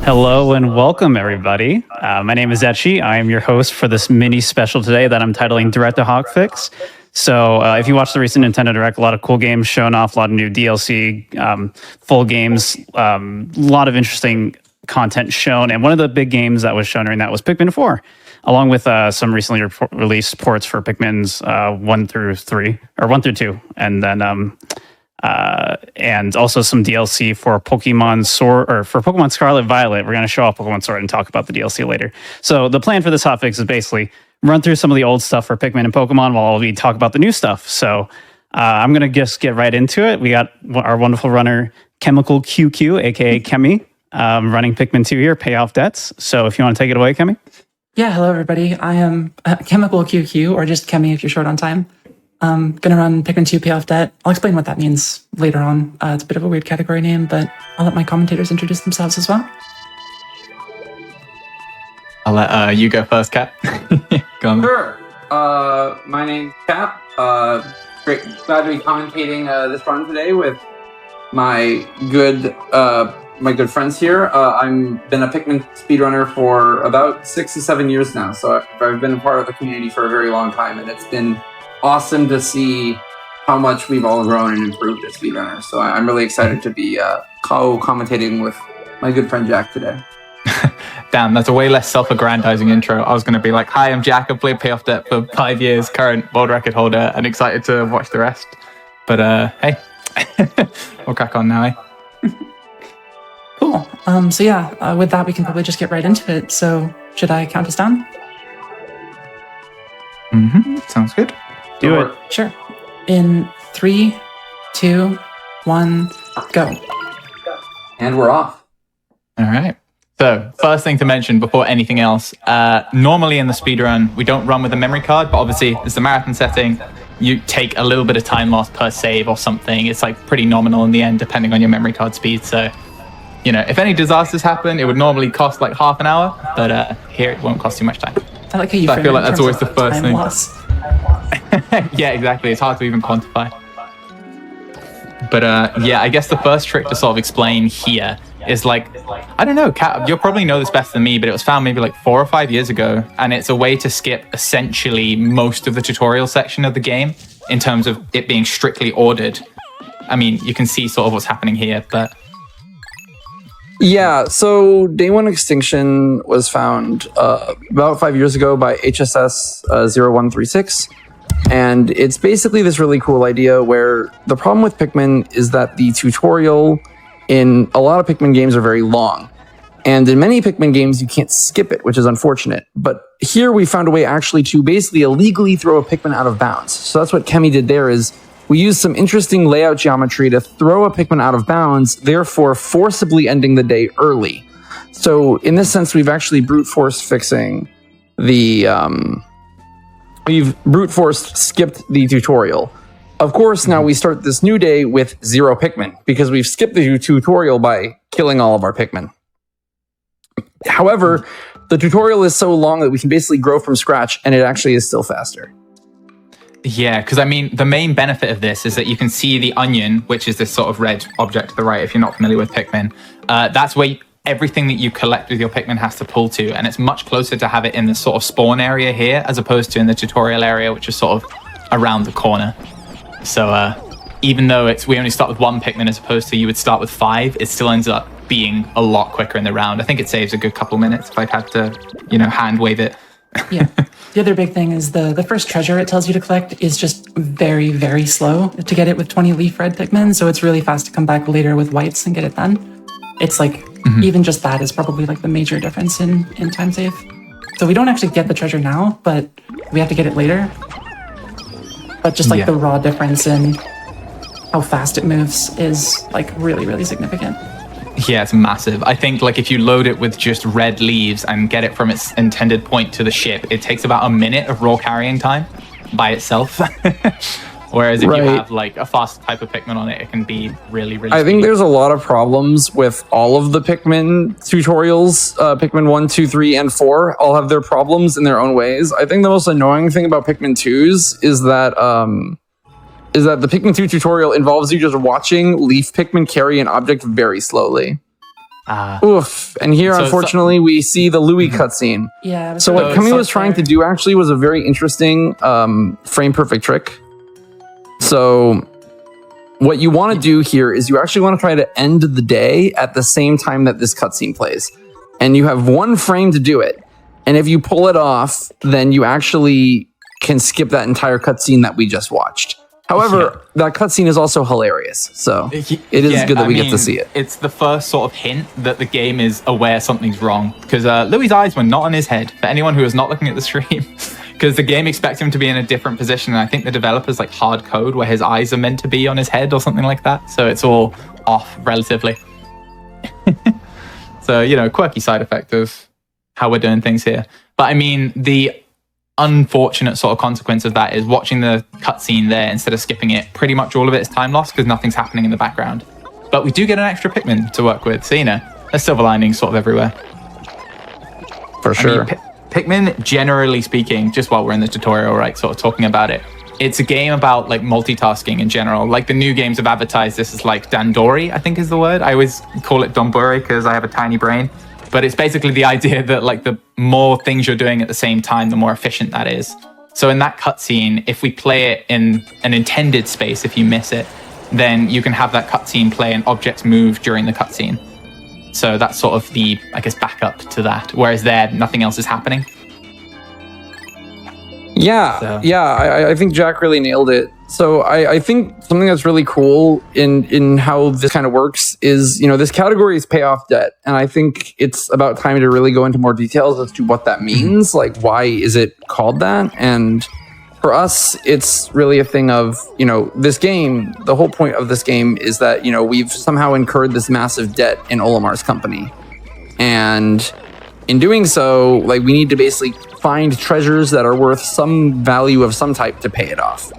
Hello and welcome, everybody. My name is Etchy. I am your host for this mini special today that I'm titling Direct to Hotfix. So if you watch the recent Nintendo Direct, a lot of cool games shown off, a lot of new DLC, full games, a lot of interesting content shown. And one of the big games that was shown during that was Pikmin 4, along with some recently released ports for Pikmin's 1 through 3, or 1 through 2. And then and also some DLC for Pokemon Sword, or for Pokemon Scarlet Violet. We're going to show off Pokemon Sword and talk about the DLC later. So the plan for this hotfix is basically run through some of the old stuff for Pikmin and Pokemon while we talk about the new stuff. So I'm going to just get right into it. We got our wonderful runner, chemicalqq, aka Kemi, running Pikmin 2 here, pay off debts. So if you want to take it away, Kemi. Yeah, hello everybody. I am chemicalqq, or just Kemi if you're short on time. Gonna run Pikmin 2 Pay Off Debt. I'll explain what that means later on. It's a bit of a weird category name, but I'll let my commentators introduce themselves as well. I'll let you go first, Cap. Go on. Sure. My name's Cap. Glad to be commentating this run today with my good friends here. I've been a Pikmin speedrunner for about 6 to 7 years now, so I've been a part of the community for a very long time, and it's been awesome to see how much we've all grown and improved as speedrunners. So I'm really excited to be co-commentating with my good friend Jack today. Damn, that's a way less self-aggrandizing intro. I was going to be like, hi, I'm Jack. I've played Pay Off Debt for 5 years, current world record holder, and excited to watch the rest. But hey, we'll crack on now, eh? Cool. So yeah, with that, we can probably just get right into it. So should I count us down? Sounds good. Do it. Sure. In 3, 2, 1, go. And we're off. All right. So first thing to mention before anything else, normally in the speedrun, we don't run with a memory card, but obviously it's the marathon setting. You take a little bit of time loss per save or something. It's like pretty nominal in the end, depending on your memory card speed. So, you know, if any disasters happen, it would normally cost like half an hour, but here it won't cost too much time. I like how you So I feel like that's always the first thing. Loss. Yeah, exactly. It's hard to even quantify. But yeah, I guess the first trick to sort of explain here is like, I don't know, Kat, you'll probably know this better than me, but it was found maybe like 4 or 5 years ago, and it's a way to skip essentially most of the tutorial section of the game in terms of it being strictly ordered. I mean, you can see sort of what's happening here, but... Yeah, so Day 1 Extinction was found about 5 years ago by HSS 0136. And it's basically this really cool idea where the problem with Pikmin is that the tutorial in a lot of Pikmin games are very long. And in many Pikmin games, you can't skip it, which is unfortunate. But here we found a way actually to basically illegally throw a Pikmin out of bounds. So that's what Kemi did there is we used some interesting layout geometry to throw a Pikmin out of bounds, therefore forcibly ending the day early. So in this sense, we've actually brute force fixing the... We've brute force skipped the tutorial. Of course, now we start this new day with 0 Pikmin, because we've skipped the tutorial by killing all of our Pikmin. However, the tutorial is so long that we can basically grow from scratch, and it actually is still faster. Yeah, because I mean, the main benefit of this is that you can see the onion, which is this sort of red object to the right, if you're not familiar with Pikmin. That's where everything that you collect with your Pikmin has to pull to, and it's much closer to have it in the sort of spawn area here, as opposed to in the tutorial area, which is sort of around the corner. So even though we only start with 1 Pikmin as opposed to you would start with 5, it still ends up being a lot quicker in the round. I think it saves a good couple minutes if I'd had to, you know, hand wave it. Yeah. The other big thing is the first treasure it tells you to collect is just very, very slow to get it with 20 leaf red Pikmin. So it's really fast to come back later with whites and get it done. It's like, even just that is probably like the major difference in time save. So we don't actually get the treasure now, but we have to get it later. But just like the raw difference in how fast it moves is like really, really significant. Yeah, it's massive. I think like if you load it with just red leaves and get it from its intended point to the ship, it takes about a minute of raw carrying time by itself. Whereas if you have like a fast type of Pikmin on it, it can be really, really I think there's a lot of problems with all of the Pikmin tutorials. Pikmin 1, 2, 3, and 4 all have their problems in their own ways. I think the most annoying thing about Pikmin 2s is that the Pikmin 2 tutorial involves you just watching Leaf Pikmin carry an object very slowly. Oof. And here, unfortunately, we see the Louis cutscene. Yeah. So what Kemi was trying to do actually was a very interesting frame perfect trick. So what you want to do here is you actually want to try to end the day at the same time that this cutscene plays. And you have 1 frame to do it. And if you pull it off, then you actually can skip that entire cutscene that we just watched. However, that cutscene is also hilarious. So it is good that we get to see it. It's the first sort of hint that the game is aware something's wrong. Because Louis' eyes were not on his head. For anyone who is not looking at the stream, because the game expects him to be in a different position. And I think the developers like hard code where his eyes are meant to be on his head or something like that. So it's all off relatively. So, you know, quirky side effect of how we're doing things here. But I mean, the unfortunate sort of consequence of that is watching the cutscene there instead of skipping it. Pretty much all of it is time lost because nothing's happening in the background. But we do get an extra Pikmin to work with. So, you know, there's silver linings sort of everywhere. For sure. I mean, Pikmin, generally speaking, just while we're in the tutorial, right, sort of talking about it, it's a game about like multitasking in general. Like the new games have advertised this as like Dandori, I think is the word. I always call it Donburi because I have a tiny brain. But it's basically the idea that like the more things you're doing at the same time, the more efficient that is. So in that cutscene, if we play it in an intended space, if you miss it, then you can have that cutscene play and objects move during the cutscene. So that's sort of the, I guess, backup to that. Whereas there, nothing else is happening. Yeah, I think Jack really nailed it. So I think something that's really cool in how this kind of works is, you know, this category is payoff debt. And I think it's about time to really go into more details as to what that means. Like, why is it called that? And for us, it's really a thing of, you know, this game, the whole point of this game is that, you know, we've somehow incurred this massive debt in Olimar's company. And in doing so, like, we need to basically find treasures that are worth some value of some type to pay it off.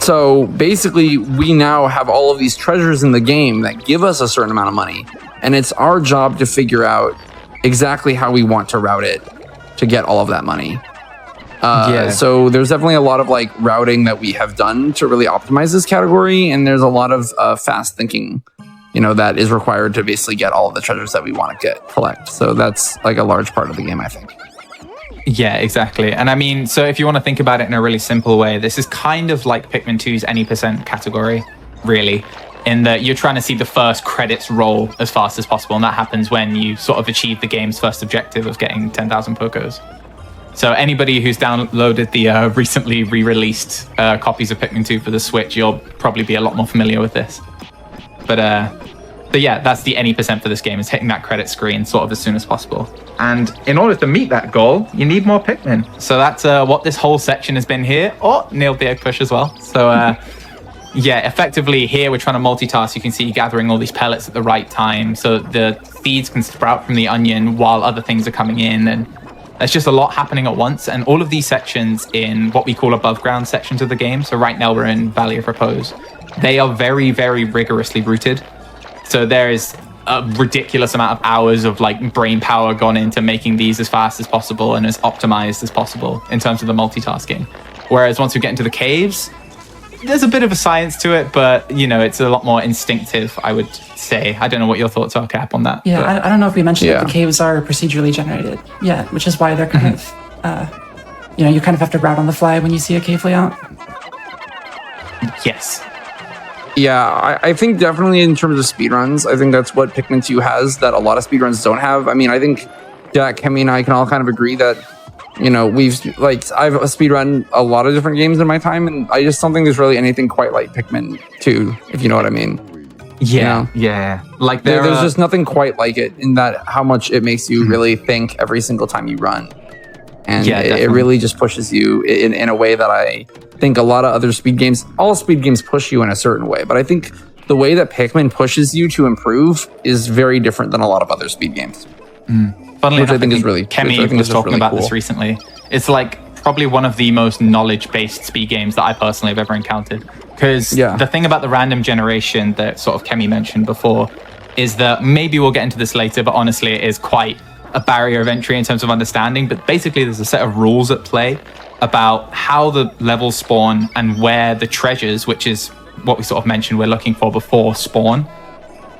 So basically, we now have all of these treasures in the game that give us a certain amount of money, and it's our job to figure out exactly how we want to route it to get all of that money. So there's definitely a lot of like routing that we have done to really optimize this category, and there's a lot of fast thinking, you know, that is required to basically get all of the treasures that we want to collect. So that's like a large part of the game, I think. Yeah, exactly. And I mean, so if you want to think about it in a really simple way, this is kind of like Pikmin 2's any % category, really, in that you're trying to see the first credits roll as fast as possible. And that happens when you sort of achieve the game's first objective of getting 10,000 Pokos. So anybody who's downloaded the recently re-released copies of Pikmin 2 for the Switch, you'll probably be a lot more familiar with this. But yeah, that's the any % for this game, is hitting that credit screen sort of as soon as possible. And in order to meet that goal, you need more Pikmin. So that's what this whole section has been here. Oh, nailed the egg push as well. So yeah, effectively here we're trying to multitask. You can see gathering all these pellets at the right time so the seeds can sprout from the onion while other things are coming in. And there's just a lot happening at once. And all of these sections in what we call above ground sections of the game, so right now we're in Valley of Repose, they are very, very rigorously rooted. So there is a ridiculous amount of hours of like brain power gone into making these as fast as possible and as optimized as possible in terms of the multitasking. Whereas once we get into the caves, there's a bit of a science to it, but you know, it's a lot more instinctive, I would say. I don't know what your thoughts are, Cap, on that. Yeah, I don't know if we mentioned that the caves are procedurally generated. Yeah, which is why they're kind of, you know, you kind of have to route on the fly when you see a cave layout. Yes. Yeah, I think definitely in terms of speedruns, I think that's what Pikmin 2 has that a lot of speedruns don't have. I mean, I think Jack, Kemi, and I can all kind of agree that, you know, I've speedrun a lot of different games in my time, and I just don't think there's really anything quite like Pikmin 2, if you know what I mean. Yeah, you know? yeah. Like there's just nothing quite like it in that how much it makes you really think every single time you run. And it really just pushes you in a way that I think a lot of other speed games, all speed games push you in a certain way. But I think the way that Pikmin pushes you to improve is very different than a lot of other speed games. Funnily enough, I think is really Kemi was talking about this recently. It's like probably one of the most knowledge-based speed games that I personally have ever encountered. Because the thing about the random generation that sort of Kemi mentioned before is that maybe we'll get into this later, but honestly, it is quite a barrier of entry in terms of understanding. But basically, there's a set of rules at play about how the levels spawn and where the treasures, which is what we sort of mentioned we're looking for before spawn.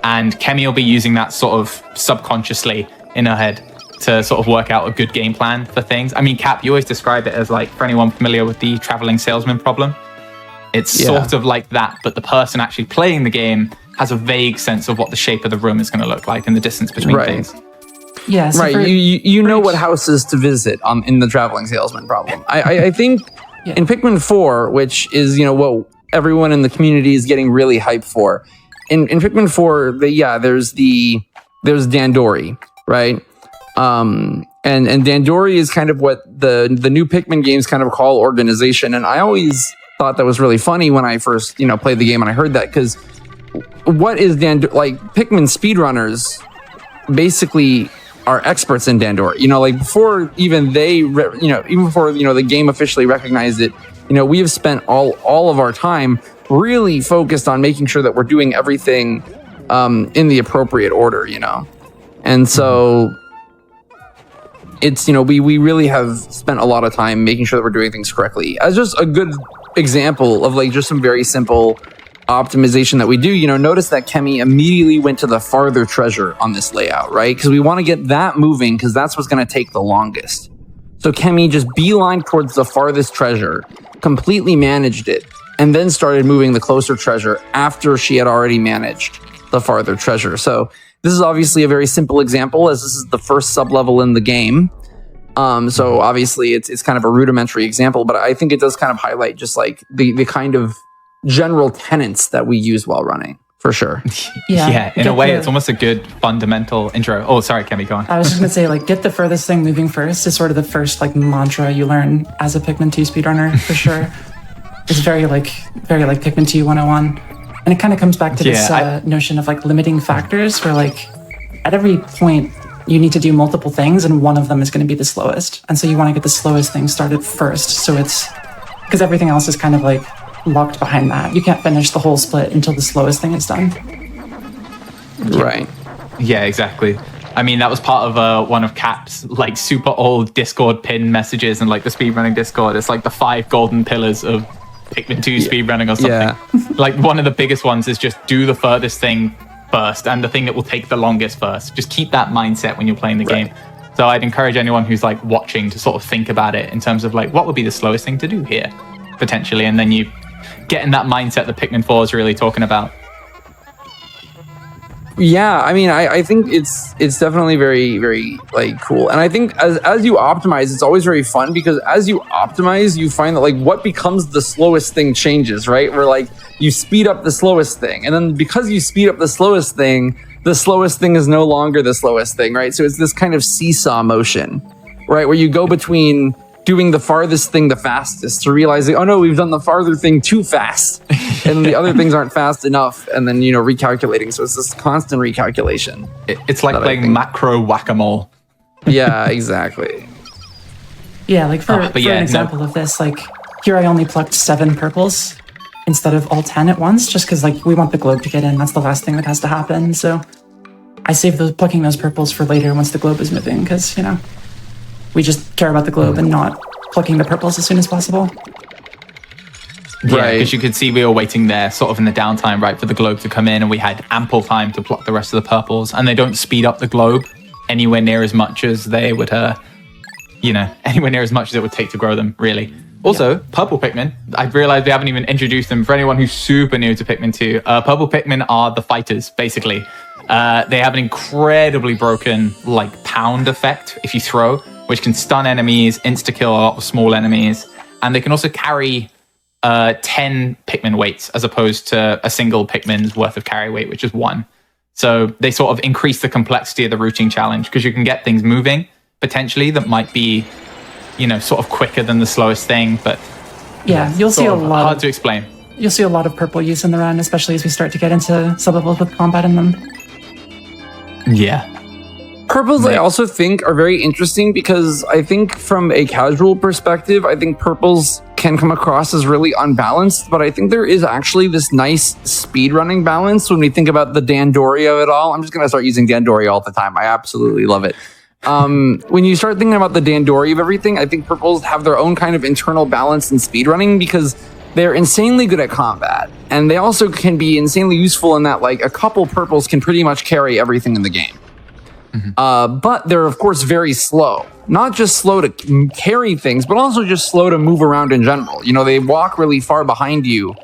and Kemi will be using that sort of subconsciously in her head to sort of work out a good game plan for things. I mean, Cap, you always describe it as like, for anyone familiar with the traveling salesman problem, it's sort of like that, but the person actually playing the game has a vague sense of what the shape of the room is going to look like and the distance between things. Yeah, so right. You know what houses to visit in the traveling salesman problem. I think in Pikmin 4, which is, you know, what everyone in the community is getting really hyped for. In Pikmin 4, there's Dandori, right? And Dandori is kind of what the new Pikmin games kind of call organization. And I always thought that was really funny when I first, you know, played the game and I heard that, because what is Dandori? Like, Pikmin speedrunners basically are experts in Dandori. You know, like before even even before, you know, the game officially recognized it, you know, we have spent all of our time really focused on making sure that we're doing everything in the appropriate order, you know. And so it's, you know, we really have spent a lot of time making sure that we're doing things correctly. As just a good example of like just some very simple optimization that we do, you know, notice that Kemi immediately went to the farther treasure on this layout, right? Because we want to get that moving, because that's what's going to take the longest. So Kemi just beelined towards the farthest treasure, completely managed it, and then started moving the closer treasure after she had already managed the farther treasure. So this is obviously a very simple example, as this is the first sub-level in the game. So obviously it's kind of a rudimentary example, but I think it does kind of highlight just like the kind of general tenets that we use while running, for sure. Yeah, in a way, it's almost a good fundamental intro. Oh, sorry, Kemi, go on. I was just going to say, like, get the furthest thing moving first is sort of the first, like, mantra you learn as a Pikmin 2 speedrunner, for sure. It's very like Pikmin 2 101. And it kind of comes back to this notion of, like, limiting factors, where, like, at every point, you need to do multiple things, and one of them is going to be the slowest. And so you want to get the slowest thing started first, so it's... because everything else is kind of, like, locked behind that. You can't finish the whole split until the slowest thing is done. Right. Yeah, exactly. I mean, that was part of one of Cap's like super old Discord pin messages and like the speedrunning Discord. It's like the 5 golden pillars of Pikmin 2 speedrunning or something. Yeah. Like one of the biggest ones is just do the furthest thing first and the thing that will take the longest first. Just keep that mindset when you're playing the game. So I'd encourage anyone who's like watching to sort of think about it in terms of like, what would be the slowest thing to do here, potentially, and then you get in that mindset that Pikmin 4 is really talking about. Yeah, I mean, I think it's definitely very, very like cool. And I think as you optimize, it's always very fun, because as you optimize, you find that like what becomes the slowest thing changes, right? Where like you speed up the slowest thing, and then because you speed up the slowest thing is no longer the slowest thing, right? So it's this kind of seesaw motion, right? Where you go between doing the farthest thing the fastest to realizing, oh no, we've done the farther thing too fast, and the other things aren't fast enough, and then, you know, recalculating. So it's this constant recalculation. It's like playing macro whack-a-mole. Yeah, exactly. Yeah, like for an example of this, like here I only plucked 7 purples instead of all 10 at once, just because like we want the globe to get in. That's the last thing that has to happen. So I save plucking those purples for later once the globe is moving, because, you know, we just care about the globe and not plucking the purples as soon as possible. Yeah, because you could see we were waiting there sort of in the downtime, right, for the globe to come in, and we had ample time to pluck the rest of the purples, and they don't speed up the globe anywhere near as much as they would, anywhere near as much as it would take to grow them, really. Also, purple Pikmin, I've realized we haven't even introduced them for anyone who's super new to Pikmin 2. Purple Pikmin are the fighters, basically. They have an incredibly broken, like, pound effect if you throw, which can stun enemies, insta-kill a lot of small enemies, and they can also carry 10 Pikmin weights as opposed to a single Pikmin's worth of carry weight, which is 1. So they sort of increase the complexity of the routing challenge, because you can get things moving, potentially, that might be, you know, sort of quicker than the slowest thing, but yeah, you'll see a lot. Hard to explain. You'll see a lot of purple use in the run, especially as we start to get into sub-levels with combat in them. Yeah. Purples, I also think, are very interesting, because I think from a casual perspective, I think purples can come across as really unbalanced, but I think there is actually this nice speedrunning balance when we think about the Dandori of it all. I'm just going to start using Dandori all the time. I absolutely love it. When you start thinking about the Dandori of everything, I think purples have their own kind of internal balance in speedrunning, because they're insanely good at combat, and they also can be insanely useful in that like a couple purples can pretty much carry everything in the game. But they're of course very slow. Not just slow to carry things, but also just slow to move around in general. You know, they walk really far behind you,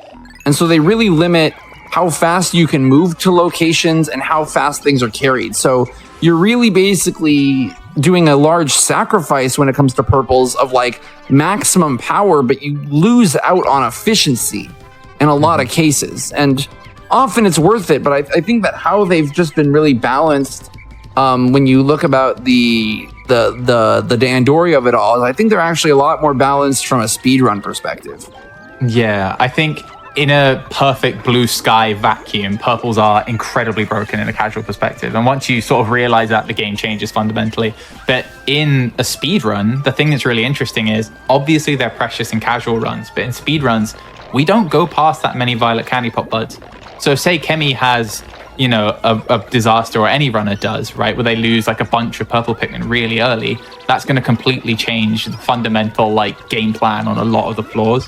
and so they really limit how fast you can move to locations and how fast things are carried. So you're really basically doing a large sacrifice when it comes to purples of like maximum power, but you lose out on efficiency in a lot of cases. And often it's worth it, but I think that how they've just been really balanced when you look about the Dandori of it all, I think they're actually a lot more balanced from a speedrun perspective. Yeah, I think in a perfect blue sky vacuum, purples are incredibly broken in a casual perspective. And once you sort of realize that, the game changes fundamentally. But in a speed run, the thing that's really interesting is obviously they're precious in casual runs, but in speed runs, we don't go past that many violet candy pop buds. So say Kemi has, you know, a disaster, or any runner does, right, where they lose like a bunch of purple Pikmin really early, that's going to completely change the fundamental like game plan on a lot of the floors.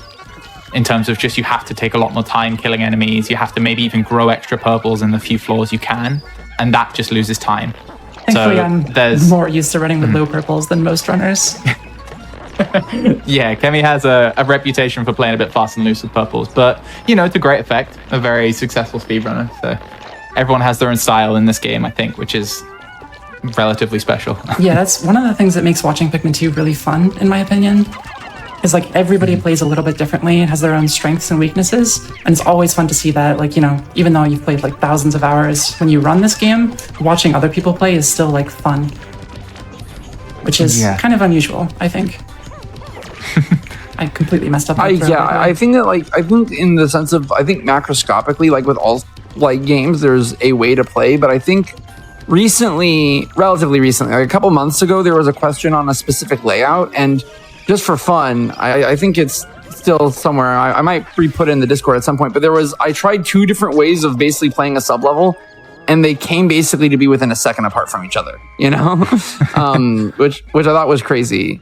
In terms of just, you have to take a lot more time killing enemies, you have to maybe even grow extra purples in the few floors you can, and that just loses time. Thankfully, I'm more used to running with low purples than most runners. Yeah, Kemi has a reputation for playing a bit fast and loose with purples, but, you know, to great effect, a very successful speedrunner. So everyone has their own style in this game, I think, which is relatively special. Yeah, that's one of the things that makes watching Pikmin 2 really fun, in my opinion. Is like everybody plays a little bit differently and has their own strengths and weaknesses. And it's always fun to see that, like, you know, even though you've played like thousands of hours when you run this game, watching other people play is still like fun. Which is kind of unusual, I think. I completely messed up. I think that I think in the sense of, I think macroscopically, like with all like games, there's a way to play, but I think relatively recently, like a couple months ago, there was a question on a specific layout, and just for fun, I think it's still somewhere. I might re-put it in the Discord at some point, but I tried 2 different ways of basically playing a sub-level, and they came basically to be within a second apart from each other, you know? Which I thought was crazy.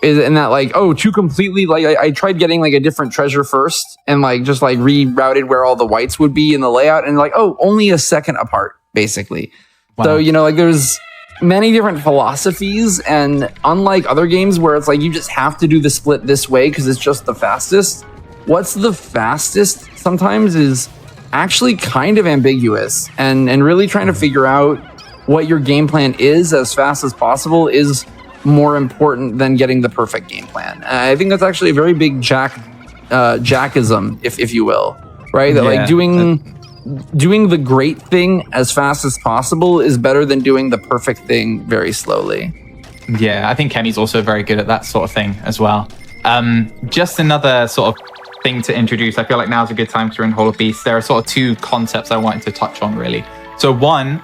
In that, like, 2 completely, like, I tried getting like a different treasure first, and like just like rerouted where all the whites would be in the layout, and like, only a second apart, basically. Wow. So, you know, like there's many different philosophies, and unlike other games where it's like you just have to do the split this way because it's just the fastest, what's the fastest sometimes is actually kind of ambiguous, and really trying to figure out what your game plan is as fast as possible is more important than getting the perfect game plan. And I think that's actually a very big Jackism, if you will, right? That like doing the great thing as fast as possible is better than doing the perfect thing very slowly. Yeah, I think Kemi's also very good at that sort of thing as well. Just another sort of thing to introduce, I feel like now's a good time to in Hall of Beasts. There are sort of 2 concepts I wanted to touch on, really. So one,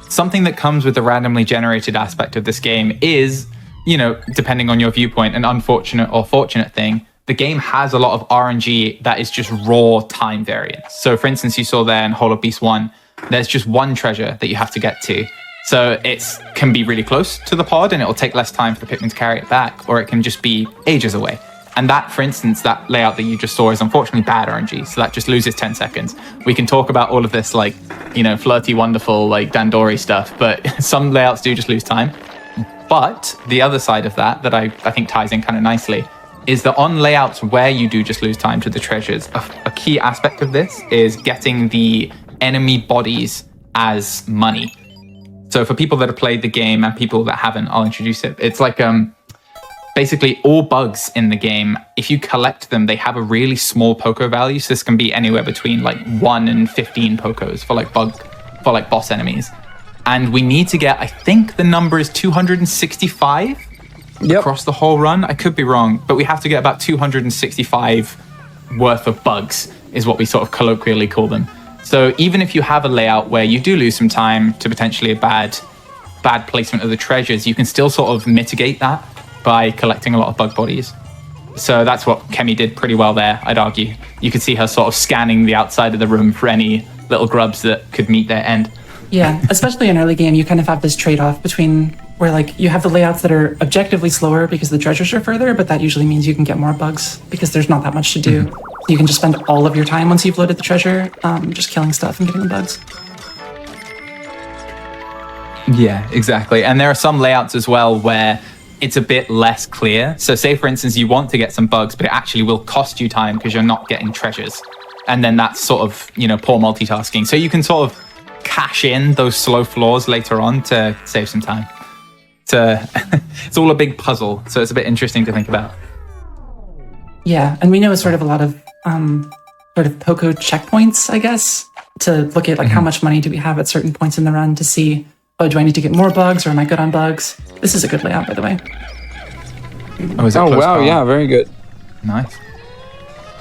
something that comes with the randomly generated aspect of this game is, you know, depending on your viewpoint, an unfortunate or fortunate thing. The game has a lot of RNG that is just raw time variance. So for instance, you saw there in Hall of Beast 1, there's just one treasure that you have to get to. So it can be really close to the pod and it'll take less time for the Pikmin to carry it back, or it can just be ages away. And that, for instance, that layout that you just saw is unfortunately bad RNG. So that just loses 10 seconds. We can talk about all of this, like, you know, flirty, wonderful, like Dandori stuff, but some layouts do just lose time. But the other side of that I think ties in kind of nicely is that on layouts where you do just lose time to the treasures, a key aspect of this is getting the enemy bodies as money. So for people that have played the game and people that haven't, I'll introduce it. It's like basically all bugs in the game, if you collect them, they have a really small Poco value. So this can be anywhere between like 1 and 15 Pocos for like boss enemies. And we need to get, I think the number is 265 across the whole run. I could be wrong, but we have to get about 265 worth of bugs is what we sort of colloquially call them. So even if you have a layout where you do lose some time to potentially a bad placement of the treasures, you can still sort of mitigate that by collecting a lot of bug bodies. So that's what Kemi did pretty well there, I'd argue. You could see her sort of scanning the outside of the room for any little grubs that could meet their end. Yeah, especially in early game, you kind of have this trade-off between where like you have the layouts that are objectively slower because the treasures are further, but that usually means you can get more bugs because there's not that much to do. You can just spend all of your time once you've loaded the treasure, just killing stuff and getting the bugs. Yeah, exactly. And there are some layouts as well where it's a bit less clear. So say, for instance, you want to get some bugs, but it actually will cost you time because you're not getting treasures. And then that's sort of, poor multitasking. So you can sort of cash in those slow floors later on to save some time. It's all a big puzzle, so it's a bit interesting to think about. Yeah, and we know it's sort of a lot of sort of Poco checkpoints, I guess, to look at like how much money do we have at certain points in the run to see, oh, do I need to get more bugs or am I good on bugs? This is a good layout, by the way. Oh, is it Oh, close wow, call? yeah, very good. Nice.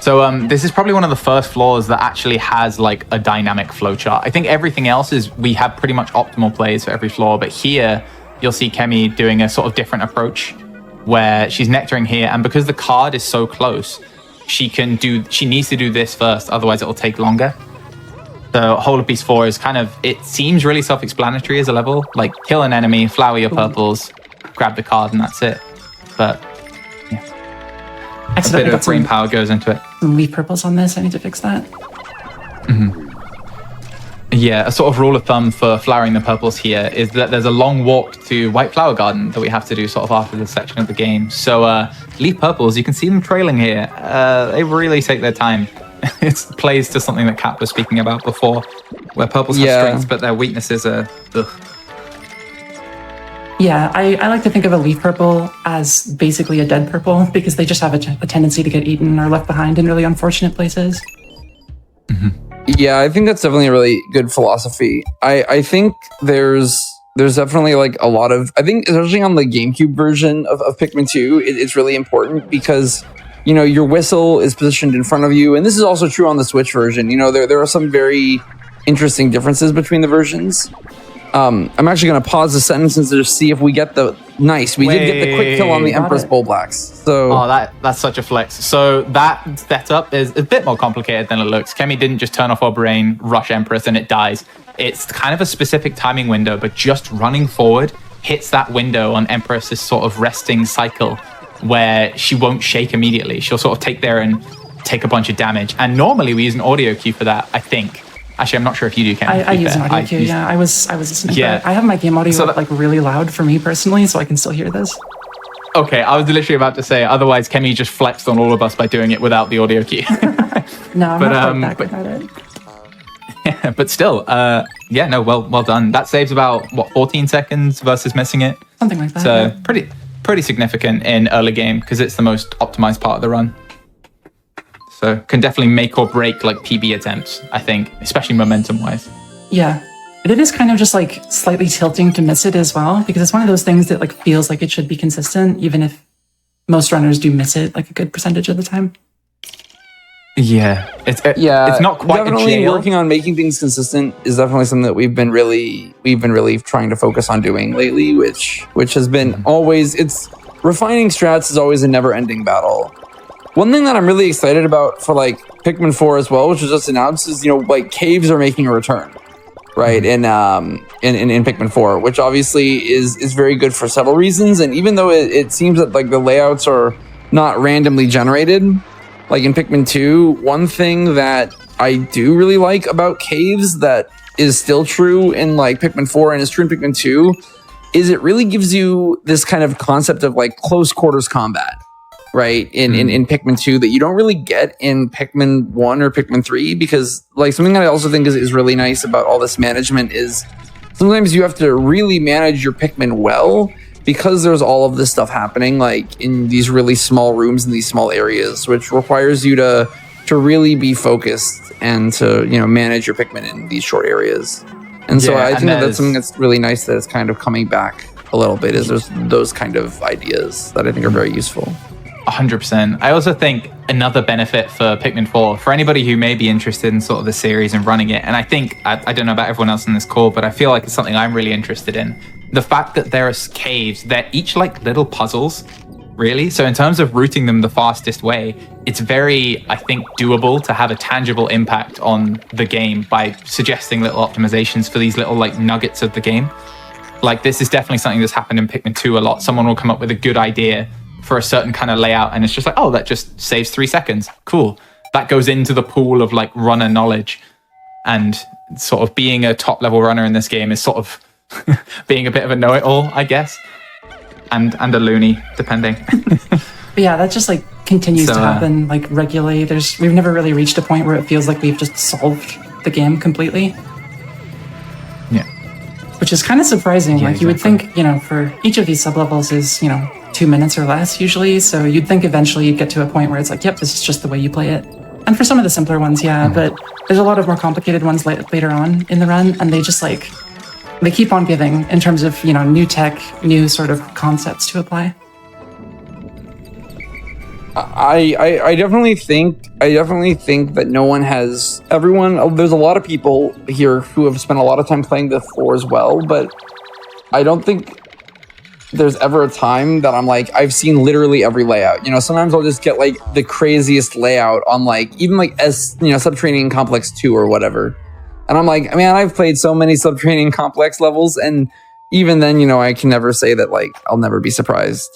So this is probably one of the first floors that actually has like a dynamic flowchart. I think everything else is, we have pretty much optimal plays for every floor, but here you'll see Kemi doing a sort of different approach where she's nectaring here, and because the card is so close, she needs to do this first, otherwise it'll take longer. The whole of Beast 4 is kind of, it seems really self-explanatory as a level, like kill an enemy, flower your purples, grab the card, and that's it. But yeah, a bit of brain power goes into it. Some leaf purples on this, I need to fix that. Yeah, a sort of rule of thumb for flowering the purples here is that there's a long walk to White Flower Garden that we have to do sort of after this section of the game. So leaf purples, you can see them trailing here. They really take their time. It plays to something that Cap was speaking about before, where purples have strengths, but their weaknesses are... Ugh. Yeah, I like to think of a leaf purple as basically a dead purple because they just have a tendency to get eaten or left behind in really unfortunate places. Yeah, I think that's definitely a really good philosophy. I think there's definitely like a lot of, I think especially on the GameCube version of Pikmin 2, it's really important because, your whistle is positioned in front of you. And this is also true on the Switch version. There are some very interesting differences between the versions. I'm actually going to pause the sentence and just see if we get the, nice, we did get the quick kill on the Empress Bullblacks. So, that's such a flex. So that setup is a bit more complicated than it looks. Kemi didn't just turn off her brain, rush Empress, and it dies. It's kind of a specific timing window, but just running forward hits that window on Empress's sort of resting cycle where she won't shake immediately. She'll sort of take there and take a bunch of damage. And normally we use an audio cue for that, I think. Actually, I'm not sure if you do, Kemi. I use an audio cue, yeah. I was listening to it. I have my game audio so like really loud for me personally, so I can still hear this. Okay, I was literally about to say, otherwise Kemi just flexed on all of us by doing it without the audio cue. No, I'm not quite that good at it. Yeah, but still, well done. That saves about, 14 seconds versus missing it? Something like that. So yeah. pretty significant in early game because it's the most optimized part of the run. So can definitely make or break like PB attempts, I think, especially momentum-wise. Yeah. But it is kind of just like slightly tilting to miss it as well, because it's one of those things that like feels like it should be consistent, even if most runners do miss it like a good percentage of the time. Yeah, it's not quite definitely a jail. working on making things consistent is definitely something that we've been really trying to focus on doing lately, which has been always, it's refining strats is always a never-ending battle. One thing that I'm really excited about for like Pikmin 4 as well, which was just announced, is like caves are making a return, right? In Pikmin 4, which obviously is very good for several reasons. And even though it seems that like the layouts are not randomly generated, like in Pikmin 2, one thing that I do really like about caves that is still true in like Pikmin 4 and is true in Pikmin 2 is it really gives you this kind of concept of like close quarters combat. Right, in Pikmin 2 that you don't really get in Pikmin 1 or Pikmin 3, because like something that I also think is really nice about all this management is sometimes you have to really manage your Pikmin well because there's all of this stuff happening like in these really small rooms in these small areas, which requires you to really be focused and to manage your Pikmin in these short areas. And so I think that's something that's really nice that it's kind of coming back a little bit, is there's those kind of ideas that I think are very useful. 100%. I also think another benefit for Pikmin 4, for anybody who may be interested in sort of the series and running it, and I think, I don't know about everyone else in this call, but I feel like it's something I'm really interested in. The fact that there are caves, they're each like little puzzles really. So in terms of routing them the fastest way, it's very, I think, doable to have a tangible impact on the game by suggesting little optimizations for these little like nuggets of the game. Like this is definitely something that's happened in Pikmin 2 a lot. Someone will come up with a good idea for a certain kind of layout and it's just like, oh, that just saves 3 seconds. Cool. That goes into the pool of like runner knowledge. And sort of being a top level runner in this game is sort of being a bit of a know-it-all, I guess. And a loony, depending. But yeah, that just like continues to happen like regularly. We've never really reached a point where it feels like we've just solved the game completely. Yeah. Which is kind of surprising. Yeah, like you would think, for each of these sublevels is, 2 minutes or less usually. So you'd think eventually you'd get to a point where it's like, yep, this is just the way you play it. And for some of the simpler ones, yeah, but there's a lot of more complicated ones later on in the run, and they just like, they keep on giving in terms of, new tech, new sort of concepts to apply. I definitely think that there's a lot of people here who have spent a lot of time playing the floor as well, but I don't think there's ever a time that I'm like, I've seen literally every layout. Sometimes I'll just get like the craziest layout on like, even like Subterranean Complex 2 or whatever. And I'm like, man, I've played so many Subterranean Complex levels, and even then, I can never say that like I'll never be surprised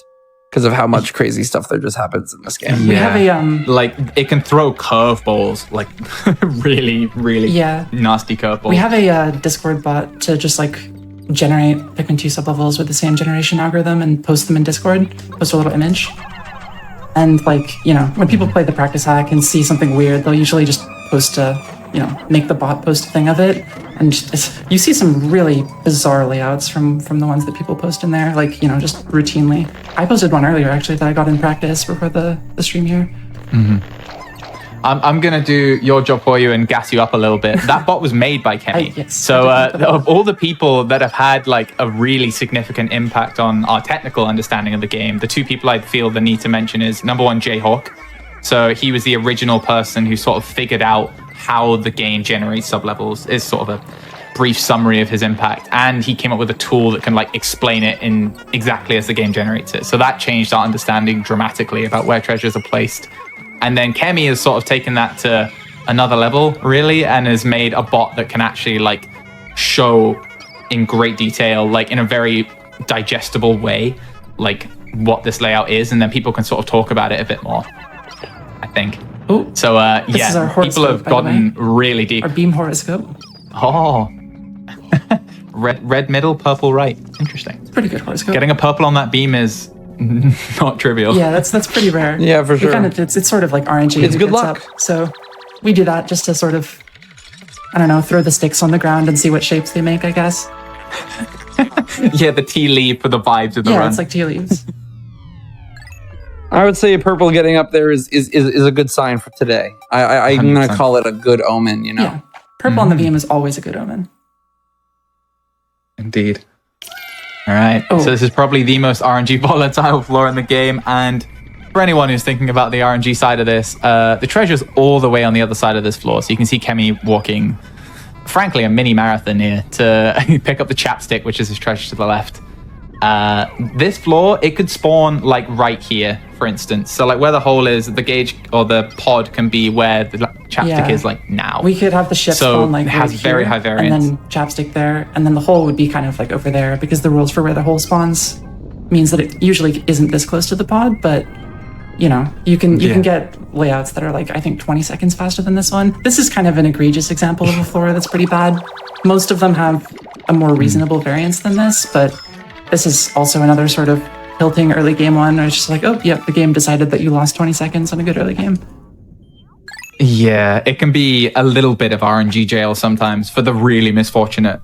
because of how much crazy stuff there just happens in this game. Yeah. We have a like it can throw curveballs, like really, really nasty curveballs. We have a Discord bot to just like generate Pikmin 2 sublevels with the same generation algorithm and post them in Discord, post a little image. And like, when people play the practice hack and see something weird, they'll usually just post make the bot post a thing of it. And you see some really bizarre layouts from the ones that people post in there, like, just routinely. I posted one earlier, actually, that I got in practice before the stream here. Mm-hmm. I'm going to do your job for you and gas you up a little bit. That bot was made by Kemi. Yes, so of all the people that have had like a really significant impact on our technical understanding of the game, the 2 people I feel the need to mention is number 1, Jayhawk. So he was the original person who sort of figured out how the game generates sublevels, is sort of a brief summary of his impact. And he came up with a tool that can like explain it in exactly as the game generates it. So that changed our understanding dramatically about where treasures are placed. And then Kemi has sort of taken that to another level, really, and has made a bot that can actually like show in great detail, like in a very digestible way, like what this layout is, and then people can sort of talk about it a bit more, I think. Oh, so this is our horoscope, people have gotten really deep. Our beam horoscope. Oh, red middle, purple right. Interesting. It's a pretty good horoscope. Getting a purple on that beam is not trivial. Yeah, that's pretty rare. Yeah, for sure. It's sort of like RNG. It's good luck. So we do that just to sort of, I don't know, throw the sticks on the ground and see what shapes they make, I guess. Yeah, the tea leaf for the vibes of the run. Yeah, it's like tea leaves. I would say purple getting up there is a good sign for today. I'm going to call it a good omen, Yeah, purple on the beam is always a good omen. Indeed. All right, so this is probably the most RNG volatile floor in the game, and for anyone who's thinking about the RNG side of this, the treasure's all the way on the other side of this floor, so you can see Kemi walking, frankly, a mini marathon here to pick up the chapstick, which is his treasure to the left. This floor, it could spawn like right here, for instance. So like where the hole is, the gauge or the pod can be where the chapstick is like now. We could have the ship spawn like it has right very here, high variance. and then chapstick there, and then the hole would be kind of like over there, because the rules for where the hole spawns means that it usually isn't this close to the pod, but you can get layouts that are like, I think 20 seconds faster than this one. This is kind of an egregious example of a floor that's pretty bad. Most of them have a more reasonable variance than this, but this is also another sort of tilting early game one, where it's just like, oh, yep, the game decided that you lost 20 seconds on a good early game. Yeah, it can be a little bit of RNG jail sometimes for the really misfortunate.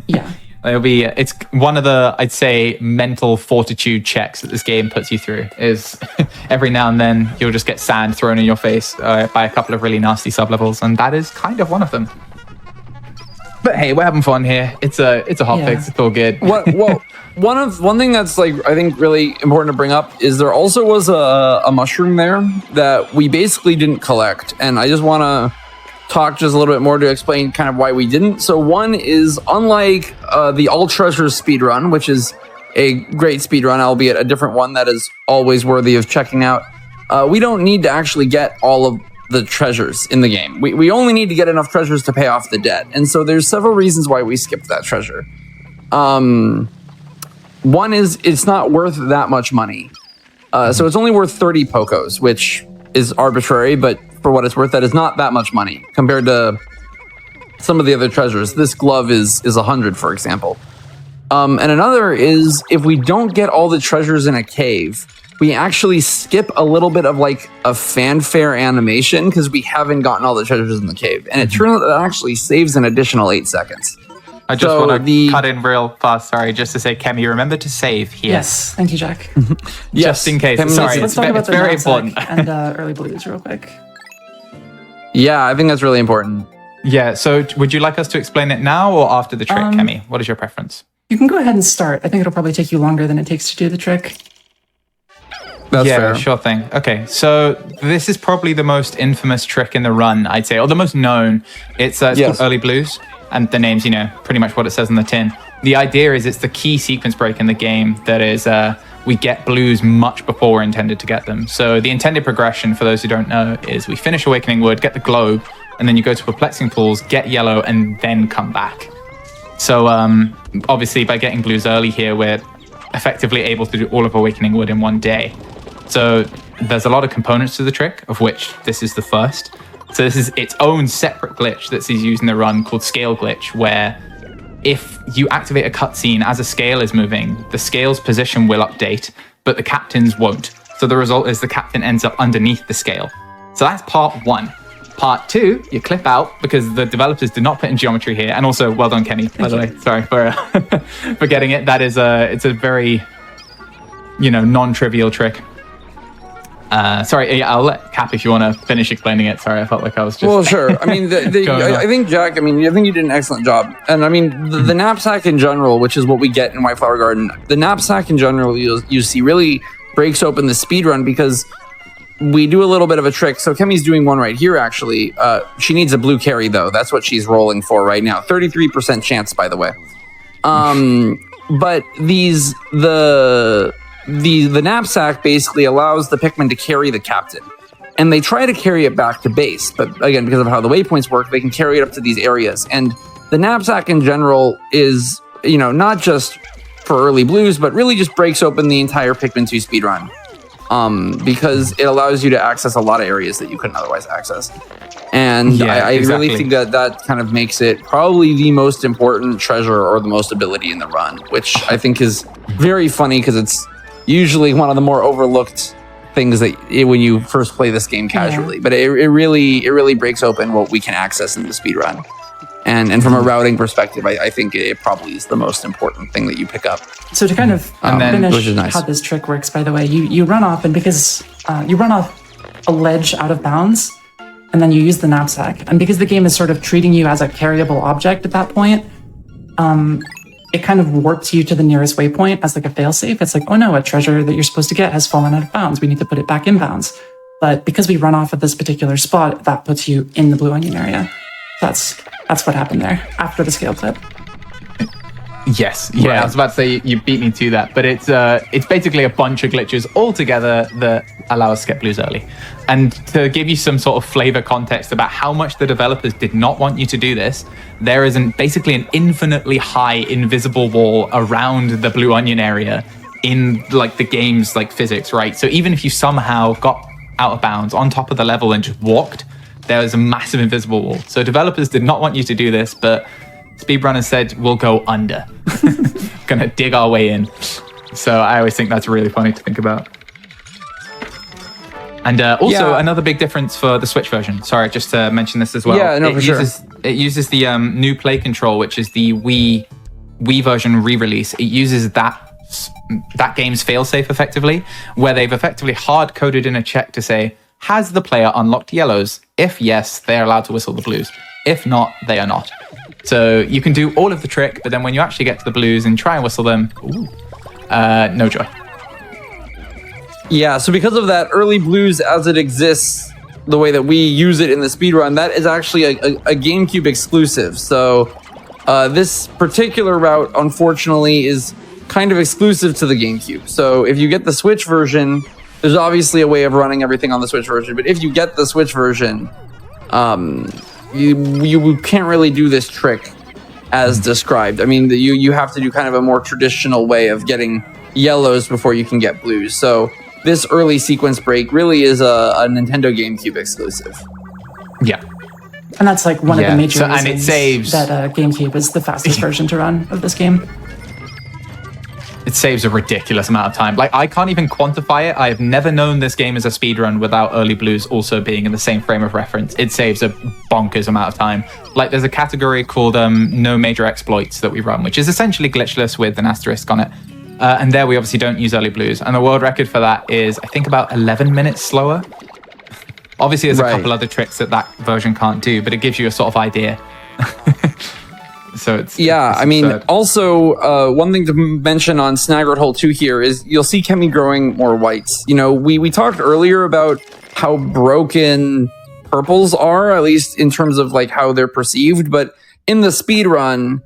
Yeah. It's one of the, I'd say, mental fortitude checks that this game puts you through is every now and then you'll just get sand thrown in your face by a couple of really nasty sublevels, and that is kind of one of them. But hey, we're having fun here. It's a hotfix. It's all good. Well, one thing that's like I think really important to bring up is there also was a mushroom there that we basically didn't collect, and I just want to talk just a little bit more to explain kind of why we didn't. So one is, unlike the All Treasures speedrun, which is a great speedrun, albeit a different one that is always worthy of checking out. We don't need to actually get all of the treasures in the game. We only need to get enough treasures to pay off the debt. And so there's several reasons why we skipped that treasure. One is it's not worth that much money. So it's only worth 30 Pokos, which is arbitrary, but for what it's worth, that is not that much money compared to some of the other treasures. This glove is 100, for example. And another is if we don't get all the treasures in a cave, we actually skip a little bit of like a fanfare animation because we haven't gotten all the treasures in the cave. And it turns out that actually saves an additional 8 seconds. I just want to cut in real fast, sorry, just to say, Kemi, remember to save here. Yes, thank you, Jack. Just in case. Sorry, Let's talk about it's very important. And early blues real quick. Yeah, I think that's really important. Yeah, so would you like us to explain it now or after the trick, Kemi? What is your preference? You can go ahead and start. I think it'll probably take you longer than it takes to do the trick. That's fair. Sure thing. Okay, so this is probably the most infamous trick in the run, I'd say, or the most known. It's called Early Blues, and the name's, pretty much what it says on the tin. The idea is it's the key sequence break in the game that is we get blues much before we're intended to get them. So the intended progression, for those who don't know, is we finish Awakening Wood, get the globe, and then you go to Perplexing Pools, get yellow, and then come back. So obviously by getting blues early here, we're effectively able to do all of Awakening Wood in one day. So there's a lot of components to the trick, of which this is the first. So this is its own separate glitch that's used in the run called Scale Glitch, where if you activate a cutscene as a scale is moving, the scale's position will update, but the captain's won't. So the result is the captain ends up underneath the scale. So that's part one. Part two, you clip out because the developers did not put in geometry here. And also, well done, Kenny, by the way. Sorry for for getting it. That is it's a very, non-trivial trick. Sorry, I'll let Cap if you want to finish explaining it. Sorry, I felt like I was just... Well, sure. I mean, I think, Jack, I think you did an excellent job. And I mean, the knapsack in general, which is what we get in White Flower Garden, the knapsack in general, you see, really breaks open the speedrun because we do a little bit of a trick. So Kemi's doing one right here, actually. She needs a blue carry, though. That's what she's rolling for right now. 33% chance, by the way. But the knapsack basically allows the Pikmin to carry the captain. And they try to carry it back to base. But again, because of how the waypoints work, they can carry it up to these areas. And the knapsack in general is, not just for early blues, but really just breaks open the entire Pikmin 2 speedrun. Because it allows you to access a lot of areas that you couldn't otherwise access. And I really think that kind of makes it probably the most important treasure or the most ability in the run, which I think is very funny because it's usually one of the more overlooked things that when you first play this game casually. Yeah. But it really breaks open what we can access in the speedrun. And from a routing perspective, I think it probably is the most important thing that you pick up. So to kind of finish how this trick works, by the way, you run off, and because you run off a ledge out of bounds, and then you use the knapsack. And because the game is sort of treating you as a carryable object at that point, it kind of warps you to the nearest waypoint as like a failsafe. It's like, oh no, a treasure that you're supposed to get has fallen out of bounds. We need to put it back in bounds. But because we run off at this particular spot, that puts you in the Blue Onion area. That's what happened there after the scale clip. Yes, yeah, right. I was about to say you beat me to that, but it's basically a bunch of glitches all together that allow us to get blues early. And to give you some sort of flavor context about how much the developers did not want you to do this, there is basically an infinitely high invisible wall around the Blue Onion area in like the game's like physics, right? So even if you somehow got out of bounds on top of the level and just walked, there was a massive invisible wall. So developers did not want you to do this, but speedrunners said, we'll go under. Gonna dig our way in. So I always think that's really funny to think about. And also another big difference for the Switch version. Sorry, just to mention this as well. Yeah, no, for sure. It uses the new play control, which is the Wii version re-release. It uses that game's failsafe effectively, where they've effectively hard-coded in a check to say, has the player unlocked yellows? If yes, they're allowed to whistle the blues. If not, they are not. So you can do all of the trick, but then when you actually get to the blues and try and whistle them, no joy. Yeah, so because of that, early blues as it exists, the way that we use it in the speedrun, that is actually a GameCube exclusive. So this particular route, unfortunately, is kind of exclusive to the GameCube. So if you get the Switch version, there's obviously a way of running everything on the Switch version. But if you get the Switch version, you can't really do this trick as described. I mean, you have to do kind of a more traditional way of getting yellows before you can get blues. So this early sequence break really is a Nintendo GameCube exclusive. Yeah. And that's like one of the major and it reasons saves that GameCube is the fastest version to run of this game. It saves a ridiculous amount of time. Like, I can't even quantify it. I have never known this game as a speedrun without early blues also being in the same frame of reference. It saves a bonkers amount of time. Like, there's a category called no major exploits that we run, which is essentially glitchless with an asterisk on it. And there we obviously don't use early blues. And the world record for that is, I think, about 11 minutes slower. Obviously, there's a couple other tricks that version can't do, but it gives you a sort of idea. So it's I mean, also one thing to mention on Snaggered Hole 2 here is you'll see Chemi growing more whites. You know, we talked earlier about how broken purples are, at least in terms of like how they're perceived, but in the speedrun,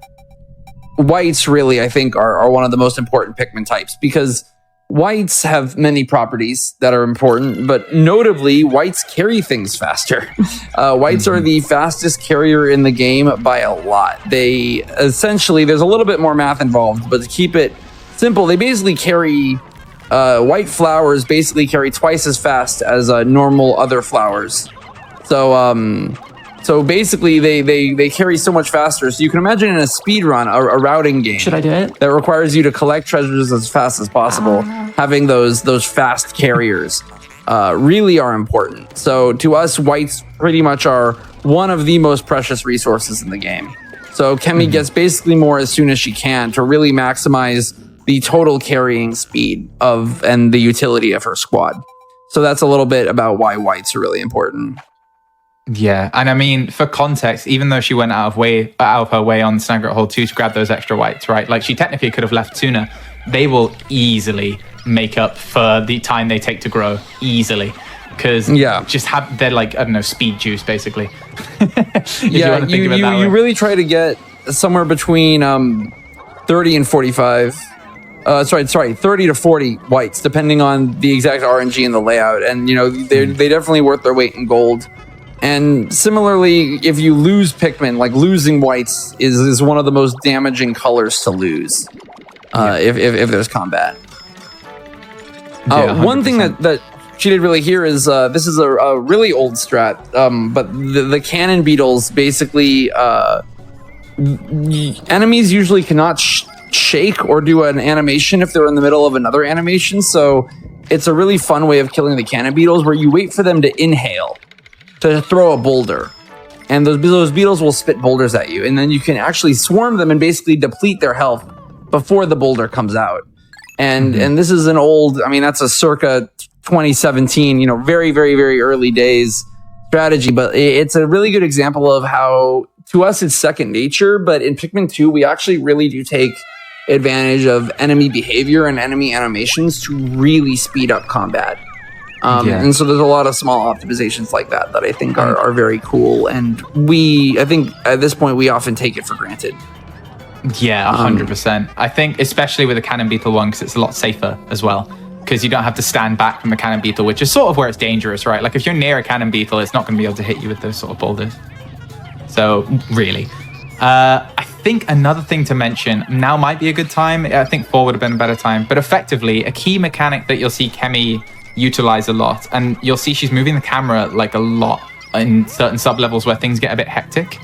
whites really, I think, are one of the most important Pikmin types, because whites have many properties that are important, but notably, whites carry things faster. Whites are the fastest carrier in the game by a lot. They essentially, there's a little bit more math involved, but to keep it simple, they basically carry, white flowers basically carry twice as fast as normal other flowers. So basically, they carry so much faster. So you can imagine in a speedrun, a routing game. Should I do it? That requires you to collect treasures as fast as possible. Having those fast carriers really are important. So to us, whites pretty much are one of the most precious resources in the game. So Chemi gets basically more as soon as she can to really maximize the total carrying speed and the utility of her squad. So that's a little bit about why whites are really important. Yeah, and I mean, for context, even though she went out of her way on Snaggered Hole 2 to grab those extra whites, right? Like, she technically could have left sooner. They will easily make up for the time they take to grow, easily. Because they're like, I don't know, speed juice, basically. You really try to get somewhere between 30 and 45. 30 to 40 whites, depending on the exact RNG and the layout. And, you know, they definitely worth their weight in gold. And similarly, if you lose Pikmin, like losing whites is one of the most damaging colors to lose if there's combat. One thing that she did really here is this is a really old strat, but the cannon beetles basically enemies usually cannot shake or do an animation if they're in the middle of another animation. So it's a really fun way of killing the cannon beetles, where you wait for them to inhale to throw a boulder, and those beetles will spit boulders at you, and then you can actually swarm them and basically deplete their health before the boulder comes out. And this is an old, I mean, that's a circa 2017, you know, very, very, very early days strategy, but it's a really good example of how, to us, it's second nature, but in Pikmin 2, we actually really do take advantage of enemy behavior and enemy animations to really speed up combat. And so there's a lot of small optimizations like that I think are very cool. And I think at this point, we often take it for granted. Yeah, 100%. I think especially with the cannon beetle one, because it's a lot safer as well. Because you don't have to stand back from the cannon beetle, which is sort of where it's dangerous, right? Like, if you're near a cannon beetle, it's not going to be able to hit you with those sort of boulders. So, really. I think another thing to mention, now might be a good time. I think 4 would have been a better time. But effectively, a key mechanic that you'll see Chemi utilize a lot, and you'll see she's moving the camera like a lot in certain sub-levels where things get a bit hectic.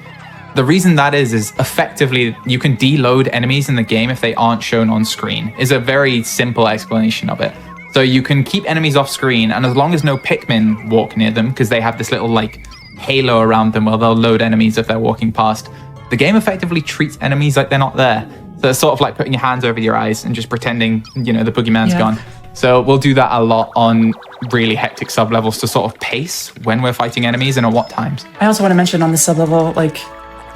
The reason that is effectively you can deload enemies in the game if they aren't shown on screen, is a very simple explanation of it. So you can keep enemies off screen, and as long as no Pikmin walk near them, because they have this little like halo around them where they'll load enemies if they're walking past, the game effectively treats enemies like they're not there. So it's sort of like putting your hands over your eyes and just pretending, you know, the boogeyman's gone. So we'll do that a lot on really hectic sub-levels to sort of pace when we're fighting enemies and at what times. I also want to mention on the sub-level, like,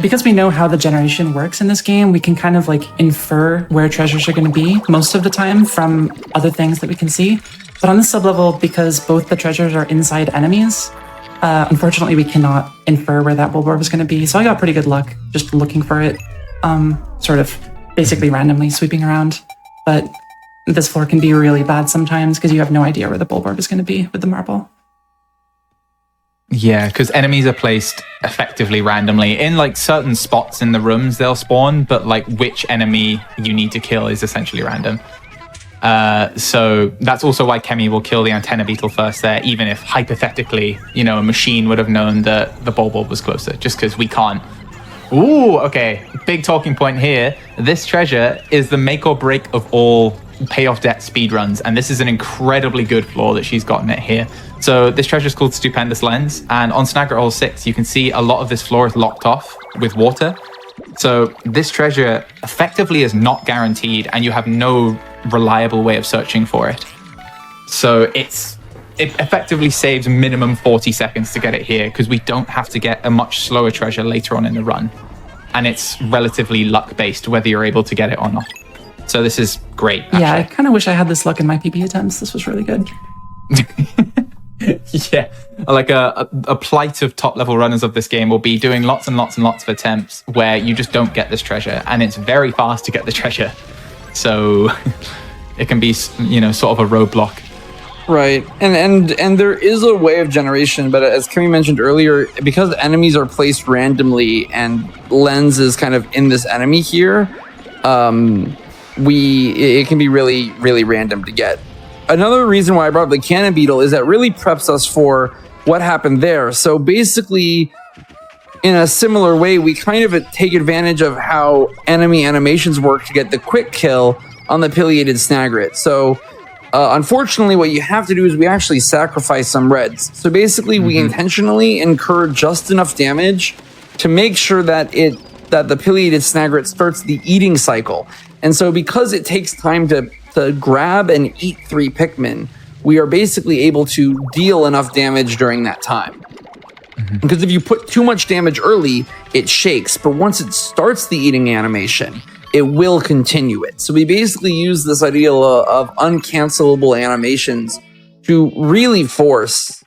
because we know how the generation works in this game, we can kind of like infer where treasures are going to be most of the time from other things that we can see. But on the sub-level, because both the treasures are inside enemies, unfortunately we cannot infer where that bulb orb is going to be. So I got pretty good luck just looking for it, sort of basically randomly sweeping around. but this floor can be really bad sometimes because you have no idea where the bulborb is going to be with the marble. Yeah, because enemies are placed effectively randomly. In like certain spots in the rooms they'll spawn, but like which enemy you need to kill is essentially random. So that's also why Chemi will kill the antenna beetle first there, even if hypothetically, you know, a machine would have known that the bulborb was closer, just because we can't. Ooh, okay. Big talking point here. This treasure is the make or break of all payoff debt speedruns, and this is an incredibly good floor that she's gotten it here. So this treasure is called Stupendous Lens, and on Snagger Hole 6, you can see a lot of this floor is locked off with water. So this treasure effectively is not guaranteed, and you have no reliable way of searching for it. So it effectively saves minimum 40 seconds to get it here, because we don't have to get a much slower treasure later on in the run. And it's relatively luck-based whether you're able to get it or not. So this is great, actually. Yeah, I kind of wish I had this luck in my PB attempts. This was really good. Yeah, like a plight of top-level runners of this game will be doing lots and lots and lots of attempts where you just don't get this treasure, and it's very fast to get the treasure. So it can be, you know, sort of a roadblock. Right, and there is a way of generation, but as Kimmy mentioned earlier, because enemies are placed randomly and Lens is kind of in this enemy here, it can be really, really random to get. Another reason why I brought up the cannon beetle is that really preps us for what happened there. So basically, in a similar way, we kind of take advantage of how enemy animations work to get the quick kill on the pileated snagret. So unfortunately, what you have to do is we actually sacrifice some reds. So basically, we intentionally incur just enough damage to make sure that the pileated snagret starts the eating cycle. And so because it takes time to grab and eat 3 Pikmin, we are basically able to deal enough damage during that time. Because if you put too much damage early, it shakes. But once it starts the eating animation, it will continue it. So we basically use this idea of uncancelable animations to really force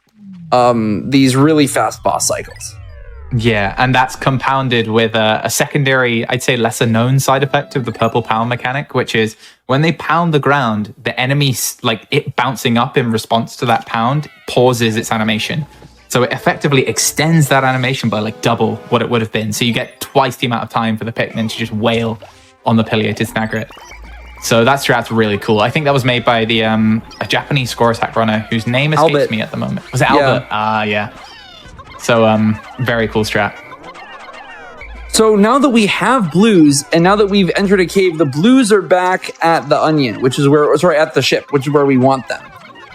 these really fast boss cycles. Yeah, and that's compounded with a secondary, I'd say lesser known side effect of the purple pound mechanic, which is when they pound the ground, the enemy, like it bouncing up in response to that pound, pauses its animation. So it effectively extends that animation by like double what it would have been. So you get twice the amount of time for the Pikmin to just wail on the pileated snagret. So that strat's really cool. I think that was made by the a Japanese score attack runner whose name escapes me at the moment. Was it Albert? Ah, yeah. So, very cool strat. So now that we have blues, and now that we've entered a cave, the blues are back at the onion, which is where, sorry, at the ship, which is where we want them.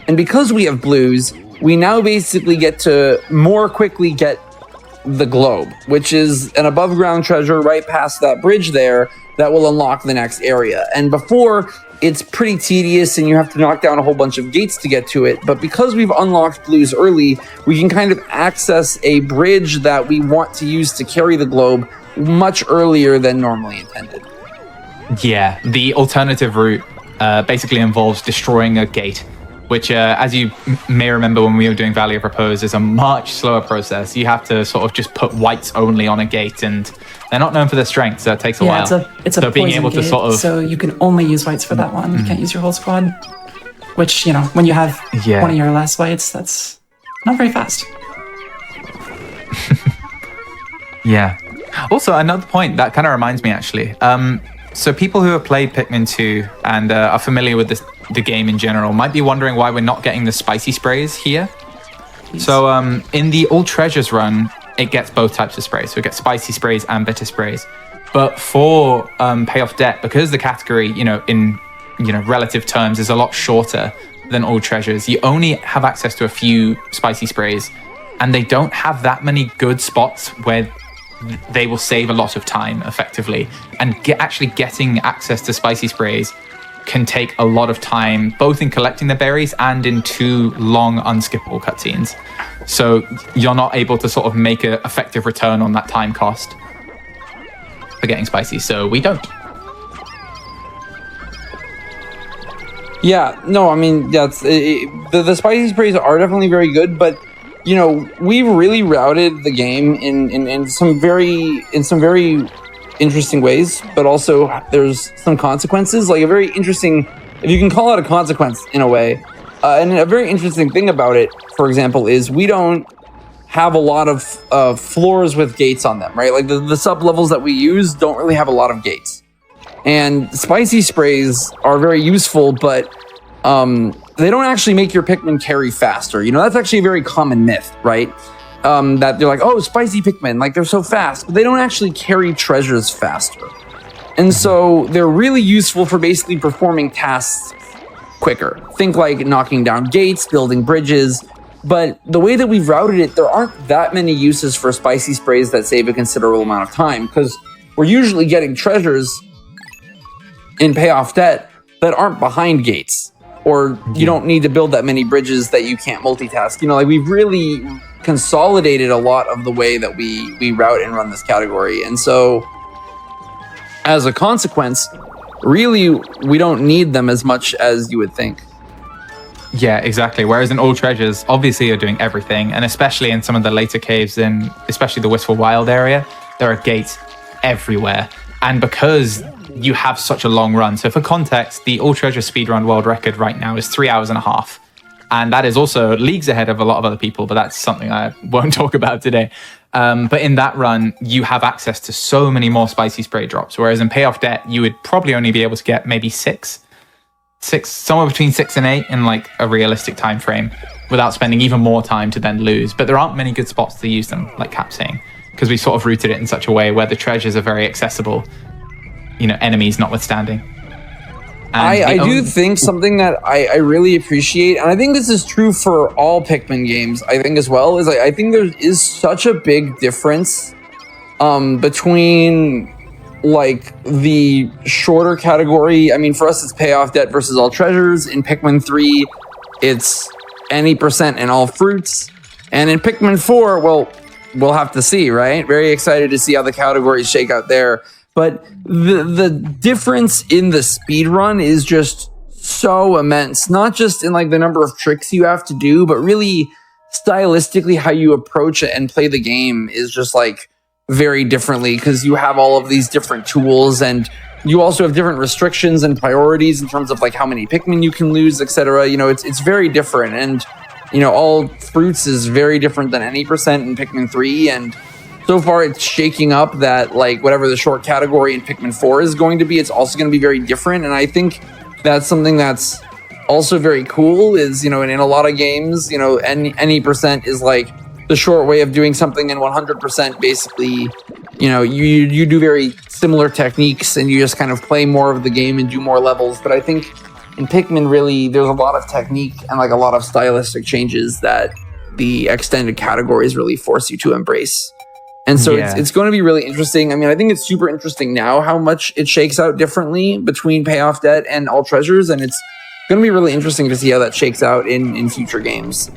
And because we have blues, we now basically get to more quickly get the globe, which is an above ground treasure right past that bridge there that will unlock the next area. And before, it's pretty tedious and you have to knock down a whole bunch of gates to get to it. But because we've unlocked blues early, we can kind of access a bridge that we want to use to carry the globe much earlier than normally intended. Yeah, the alternative route basically involves destroying a gate, which, as you may remember when we were doing Valley of Repose, is a much slower process. You have to sort of just put whites only on a gate, and they're not known for their strength, so it takes a while. It's a so being able gate, to sort of, so you can only use whites for that one. You can't use your whole squad. Which, you know, when you have 20 or less whites, that's not very fast. Yeah. Also, another point that kind of reminds me, actually. So people who have played Pikmin 2 and are familiar with the game in general might be wondering why we're not getting the spicy sprays here. Please. So in the All Treasures run, it gets both types of sprays. So it gets spicy sprays and bitter sprays. But for Payoff Debt, because the category, in relative terms, is a lot shorter than All Treasures, you only have access to a few spicy sprays, and they don't have that many good spots where they will save a lot of time effectively. And actually getting access to spicy sprays can take a lot of time, both in collecting the berries and in 2 long unskippable cutscenes. So you're not able to sort of make an effective return on that time cost for getting spicy, so we don't. Yeah, no, I mean, the spicy sprays are definitely very good, but we've really routed the game in some very interesting ways, but also there's some consequences, like a very interesting, if you can call it a consequence in a way. And a very interesting thing about it, for example, is we don't have a lot of floors with gates on them, right? Like the sub levels that we use don't really have a lot of gates. And spicy sprays are very useful, but they don't actually make your Pikmin carry faster. You know, that's actually a very common myth, right? That they're like, oh, spicy Pikmin, like they're so fast, but they don't actually carry treasures faster. And so they're really useful for basically performing tasks quicker. Think like knocking down gates, building bridges. But the way that we've routed it, there aren't that many uses for spicy sprays that save a considerable amount of time, because we're usually getting treasures in payoff debt that aren't behind gates, or you don't need to build that many bridges that you can't multitask. You know, like we've really consolidated a lot of the way that we route and run this category. And so as a consequence, really, we don't need them as much as you would think. Yeah, exactly. Whereas in All Treasures, obviously you're doing everything, and especially in some of the later caves, in especially the Wistful Wild area, there are gates everywhere. And because you have such a long run, so for context, the All Treasure speedrun world record right now is 3 hours and a half. And that is also leagues ahead of a lot of other people, but that's something I won't talk about today. But in that run, you have access to so many more spicy spray drops, whereas in Payoff Debt, you would probably only be able to get maybe six, somewhere between 6 and 8 in like a realistic time frame, without spending even more time to then lose. But there aren't many good spots to use them, like Cap's saying, because we sort of routed it in such a way where the treasures are very accessible, you know, enemies notwithstanding. I do think something that I really appreciate, and I think this is true for all Pikmin games, I think as well, is I think there is such a big difference between like the shorter category. I mean, for us, it's Payoff Debt versus All Treasures. In Pikmin 3, it's any percent and all fruits. And in Pikmin 4, well, we'll have to see, right? Very excited to see how the categories shake out there. But the difference in the speed run is just so immense. Not just in like the number of tricks you have to do, but really stylistically how you approach it and play the game is just like very differently, because you have all of these different tools, and you also have different restrictions and priorities in terms of like how many Pikmin you can lose, etc. You know, it's very different, and you know, all fruits is very different than any percent in Pikmin 3, and so far it's shaking up that like whatever the short category in Pikmin 4 is going to be, it's also going to be very different. And I think that's something that's also very cool is, you know, in a lot of games, you know, any percent is like the short way of doing something, and 100% basically, you know, you do very similar techniques and you just kind of play more of the game and do more levels. But I think in Pikmin, really, there's a lot of technique and like a lot of stylistic changes that the extended categories really force you to embrace. And so it's going to be really interesting. I mean, I think it's super interesting now how much it shakes out differently between Payoff Debt and All Treasures, and it's going to be really interesting to see how that shakes out in future games.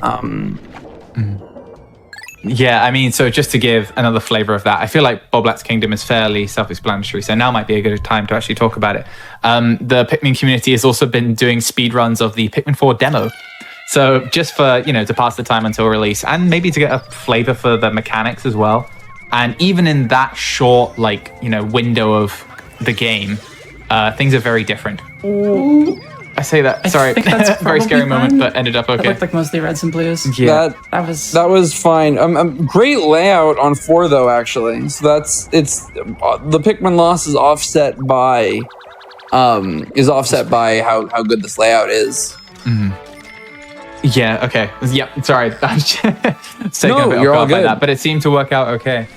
Yeah, I mean, so just to give another flavor of that, I feel like Boblat's Kingdom is fairly self-explanatory, so now might be a good time to actually talk about it. The Pikmin community has also been doing speedruns of the Pikmin 4 demo. So just for, you know, to pass the time until release, and maybe to get a flavor for the mechanics as well. And even in that short, like, you know, window of the game, things are very different. Ooh. I say that, sorry, very scary moment, but ended up okay. It looked like mostly reds and blues. Yeah, that was fine. Great layout on 4 though, actually. So the Pikmin loss is offset by how good this layout is. Mm-hmm. Yeah. Okay. Yep. Sorry. I'm just taking a bit you're off all guard by good. that, but it seemed to work out okay.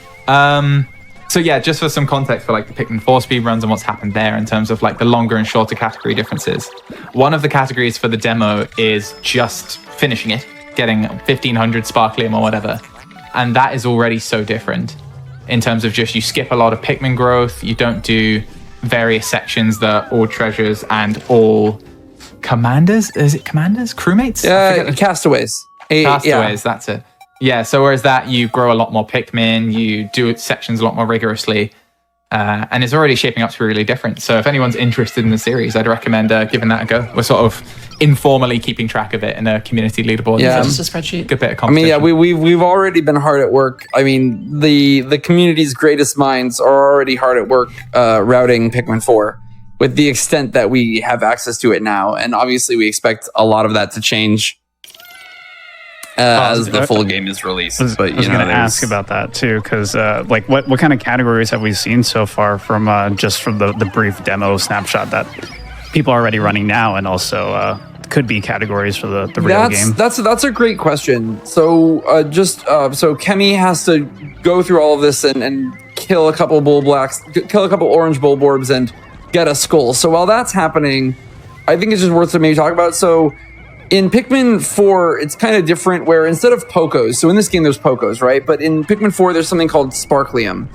So yeah, just for some context for like the Pikmin 4 speedruns and what's happened there in terms of like the longer and shorter category differences. One of the categories for the demo is just finishing it, getting 1500 Sparklium or whatever. And that is already so different in terms of just you skip a lot of Pikmin growth, you don't do various sections that are all treasures and all commanders. Is it commanders? Crewmates? Castaways. Castaways, that's it. Yeah, so whereas that, you grow a lot more Pikmin, you do sections a lot more rigorously, and it's already shaping up to be really different. So if anyone's interested in the series, I'd recommend giving that a go. We're sort of informally keeping track of it in a community leaderboard. Yeah. Just a spreadsheet. Good bit of I mean, competition. yeah, we've already been hard at work. I mean, the community's greatest minds are already hard at work routing Pikmin 4 with the extent that we have access to it now. And obviously we expect a lot of that to change as the full game is released. I was going to ask about that too, because like what kind of categories have we seen so far from just from the brief demo snapshot that people are already running now, and also could be categories for the real game? That's a great question. So so Kemi has to go through all of this and kill a couple kill a couple orange bulborbs and get a skull. So while that's happening, I think it's just worth to maybe talk about. So in Pikmin 4, it's kind of different where instead of Pokos, so in this game there's Pokos, right? But in Pikmin 4, there's something called Sparklium,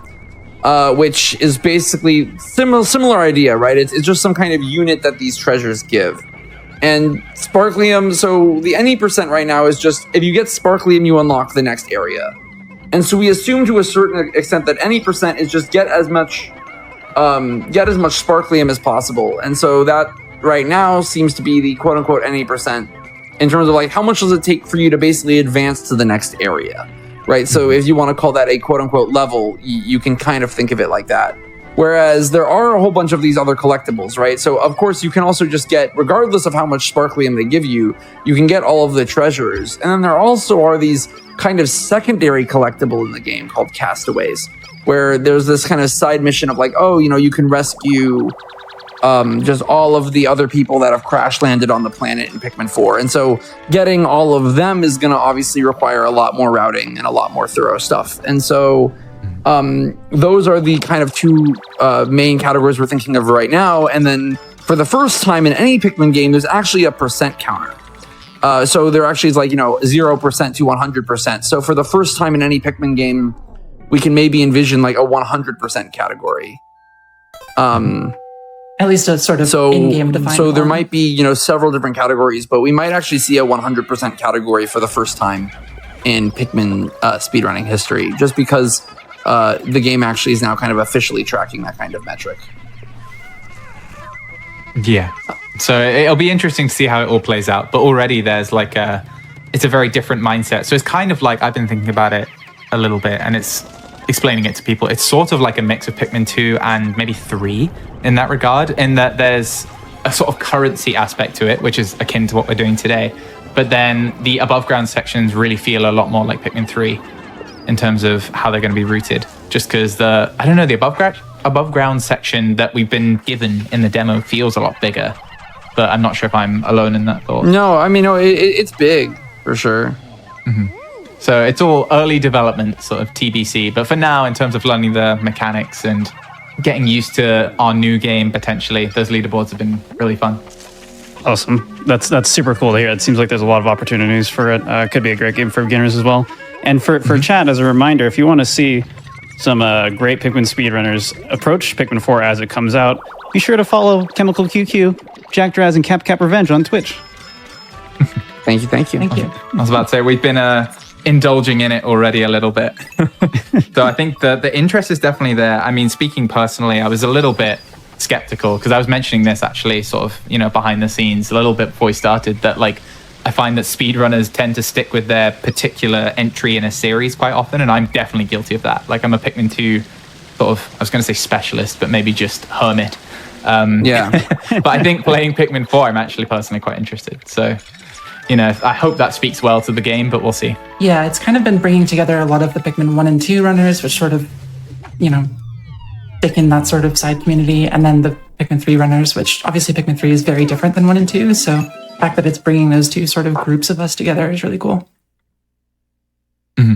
which is basically similar idea, right? It's just some kind of unit that these treasures give. And Sparklium, so the NE% right now is just, if you get Sparklium, you unlock the next area. And so we assume to a certain extent that NE% is just get as much Sparklium as possible. And so that right now seems to be the quote unquote NE% in terms of like, how much does it take for you to basically advance to the next area, right? So if you want to call that a quote unquote level, you can kind of think of it like that. Whereas there are a whole bunch of these other collectibles, right? So of course you can also just get, regardless of how much Sparklium they give you, you can get all of the treasures. And then there also are these kind of secondary collectible in the game called Castaways, where there's this kind of side mission of like, oh, you can rescue just all of the other people that have crash landed on the planet in Pikmin 4. And so getting all of them is going to obviously require a lot more routing and a lot more thorough stuff. And so those are the kind of two main categories we're thinking of right now. And then for the first time in any Pikmin game, there's actually a percent counter. So there actually is like, 0% to 100%. So for the first time in any Pikmin game, we can maybe envision like a 100% category. At least a sort of in-game defined So there one. might be, several different categories, but we might actually see a 100% category for the first time in Pikmin speedrunning history, just because the game actually is now kind of officially tracking that kind of metric. Yeah. So it'll be interesting to see how it all plays out. But already there's like it's a very different mindset. So it's kind of like, I've been thinking about it a little bit, and it's explaining it to people. It's sort of like a mix of Pikmin 2 and maybe 3 in that regard, in that there's a sort of currency aspect to it, which is akin to what we're doing today. But then the above ground sections really feel a lot more like Pikmin 3 in terms of how they're going to be routed. Just because the above ground section that we've been given in the demo feels a lot bigger. But I'm not sure if I'm alone in that thought. No, I mean, it's big for sure. Mm-hmm. So it's all early development, sort of TBC. But for now, in terms of learning the mechanics and getting used to our new game, potentially, those leaderboards have been really fun. Awesome. That's super cool to hear. It seems like there's a lot of opportunities for it. Could be a great game for beginners as well. And for chat, as a reminder, if you want to see some great Pikmin speedrunners approach Pikmin 4 as it comes out, be sure to follow chemicalqq, JackDraz and KapKapRevenge on Twitch. Thank you. Thank you. I was about to say, we've been indulging in it already a little bit. So I think the interest is definitely there. I mean, speaking personally, I was a little bit skeptical because I was mentioning this actually sort of, behind the scenes a little bit before we started, that like I find that speedrunners tend to stick with their particular entry in a series quite often, and I'm definitely guilty of that. Like I'm a Pikmin 2 sort of, I was going to say specialist, but maybe just hermit. Yeah. But I think playing Pikmin 4, I'm actually personally quite interested. So, I hope that speaks well to the game, but we'll see. Yeah, it's kind of been bringing together a lot of the Pikmin 1 and 2 runners, which sort of, stick in that sort of side community, and then the Pikmin 3 runners, which obviously Pikmin 3 is very different than 1 and 2, so the fact that it's bringing those two sort of groups of us together is really cool. Mm-hmm.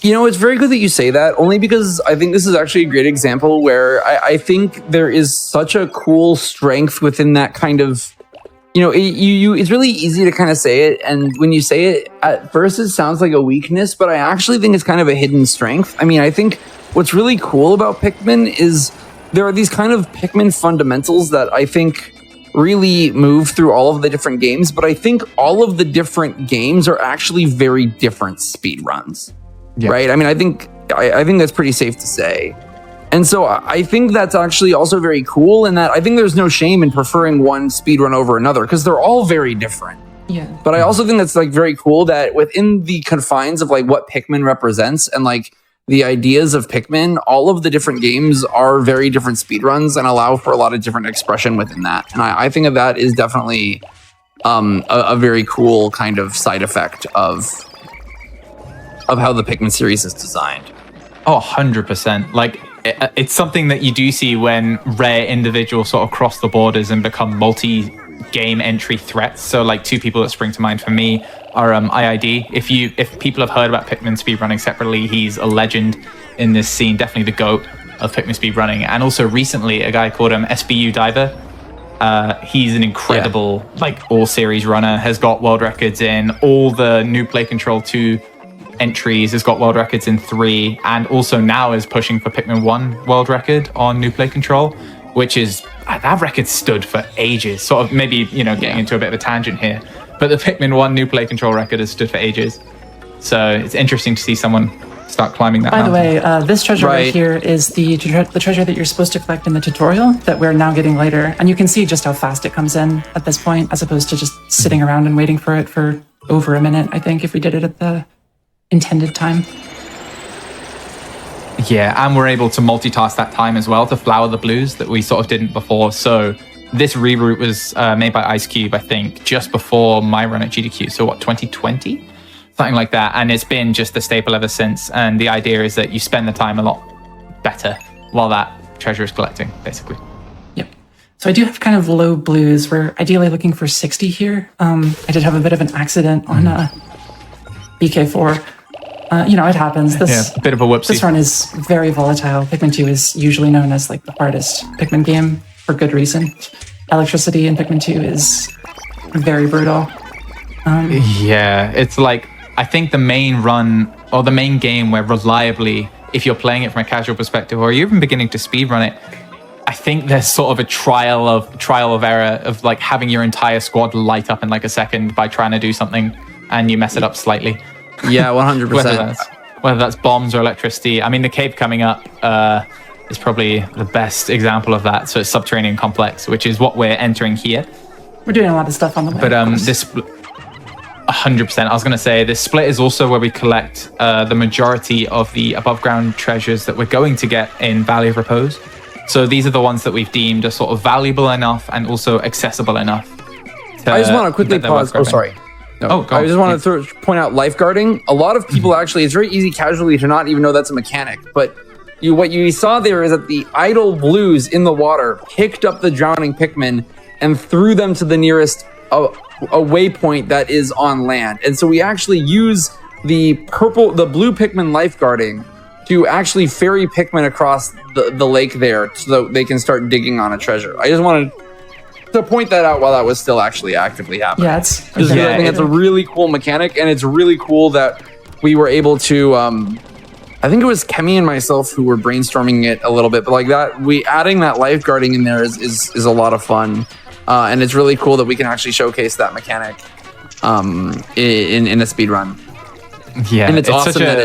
It's very good that you say that, only because I think this is actually a great example where I think there is such a cool strength within that kind of, it's really easy to kind of say it. And when you say it, at first it sounds like a weakness, but I actually think it's kind of a hidden strength. I mean, I think what's really cool about Pikmin is there are these kind of Pikmin fundamentals that I think really move through all of the different games, but I think all of the different games are actually very different speedruns. Yeah. Right? I mean, I think that's pretty safe to say. And so I think that's actually also very cool in that I think there's no shame in preferring one speedrun over another because they're all very different. Yeah. But I also think that's like very cool that within the confines of like what Pikmin represents and like the ideas of Pikmin, all of the different games are very different speedruns and allow for a lot of different expression within that. And I think that is definitely a very cool kind of side effect of how the Pikmin series is designed. Oh, 100%. Like, it's something that you do see when rare individuals sort of cross the borders and become multi-game entry threats. So, like, two people that spring to mind for me are IID. If people have heard about Pikmin speedrunning separately, he's a legend in this scene, definitely the GOAT of Pikmin speedrunning. And also recently, a guy called SBU Diver. He's an incredible, like, all-series runner, has got world records in all the new Play Control 2 entries, has got world records in 3, and also now is pushing for Pikmin 1 world record on new Play Control, which is, that record stood for ages. Sort of maybe, getting into a bit of a tangent here, but the Pikmin 1 new Play Control record has stood for ages. So it's interesting to see someone start climbing that mountain. By the way, this treasure right here is the treasure that you're supposed to collect in the tutorial that we're now getting later. And you can see just how fast it comes in at this point, as opposed to just sitting around and waiting for it for over a minute, I think, if we did it at the intended time. Yeah, and we're able to multitask that time as well to flower the blues that we sort of didn't before. So this reroute was made by Ice Cube, I think, just before my run at GDQ. So what, 2020? Something like that. And it's been just a staple ever since. And the idea is that you spend the time a lot better while that treasure is collecting, basically. Yep. So I do have kind of low blues. We're ideally looking for 60 here. I did have a bit of an accident on BK4. It happens. A bit of a whoopsie. This run is very volatile. Pikmin 2 is usually known as like the hardest Pikmin game for good reason. Electricity in Pikmin 2 is very brutal. It's like, I think the main run or the main game where reliably, if you're playing it from a casual perspective or you're even beginning to speedrun it, I think there's sort of a trial of error of like having your entire squad light up in like a second by trying to do something and you mess it up slightly. Yeah, 100%. whether that's bombs or electricity. I mean, the cave coming up is probably the best example of that. So it's Subterranean Complex, which is what we're entering here. We're doing a lot of stuff on the way. But this 100%. I was going to say this split is also where we collect the majority of the above ground treasures that we're going to get in Valley of Repose. So these are the ones that we've deemed are sort of valuable enough and also accessible enough. I just want to quickly pause. Oh, sorry. No, I just want to point out lifeguarding. A lot of people actually, it's very easy casually to not even know that's a mechanic. But what you saw there is that the idle blues in the water picked up the drowning Pikmin and threw them to the nearest a waypoint that is on land. And so we actually use the blue Pikmin lifeguarding to actually ferry Pikmin across the lake there so they can start digging on a treasure. I just wanted to point that out while that was still actually actively happening. Yeah, I think it's a really cool mechanic, and it's really cool that we were able to. I think it was Kemi and myself who were brainstorming it a little bit, but like that, adding that lifeguarding in there is a lot of fun, and it's really cool that we can actually showcase that mechanic in a speed run. Yeah, and it's awesome that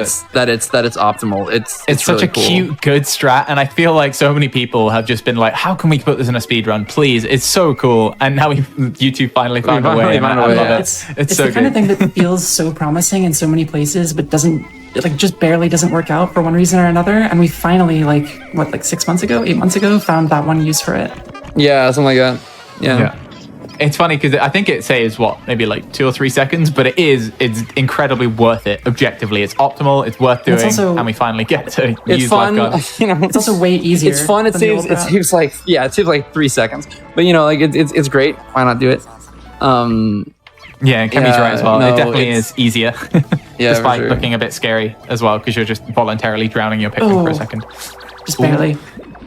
it's optimal. It's such really a cute, good strat, and I feel like so many people have just been like, "How can we put this in a speed run, please?" It's so cool, and now you two finally found a way. I love it. It's so the kind of thing that feels so promising in so many places, but just barely doesn't work out for one reason or another. And we finally, 6 months ago, 8 months ago, found that one use for it. Yeah, something like that. Yeah. It's funny because I think it saves maybe 2 or 3 seconds, but it's incredibly worth it. Objectively, it's optimal, it's worth doing, and we finally get to use fun. lifeguard. It's also way easier. It's fun. It saves 3 seconds. But it's great. Why not do it? Yeah, and Kemi's right as well. It definitely is easier, despite sure. looking a bit scary as well, because you're just voluntarily drowning your Pikmin for a second. Just barely.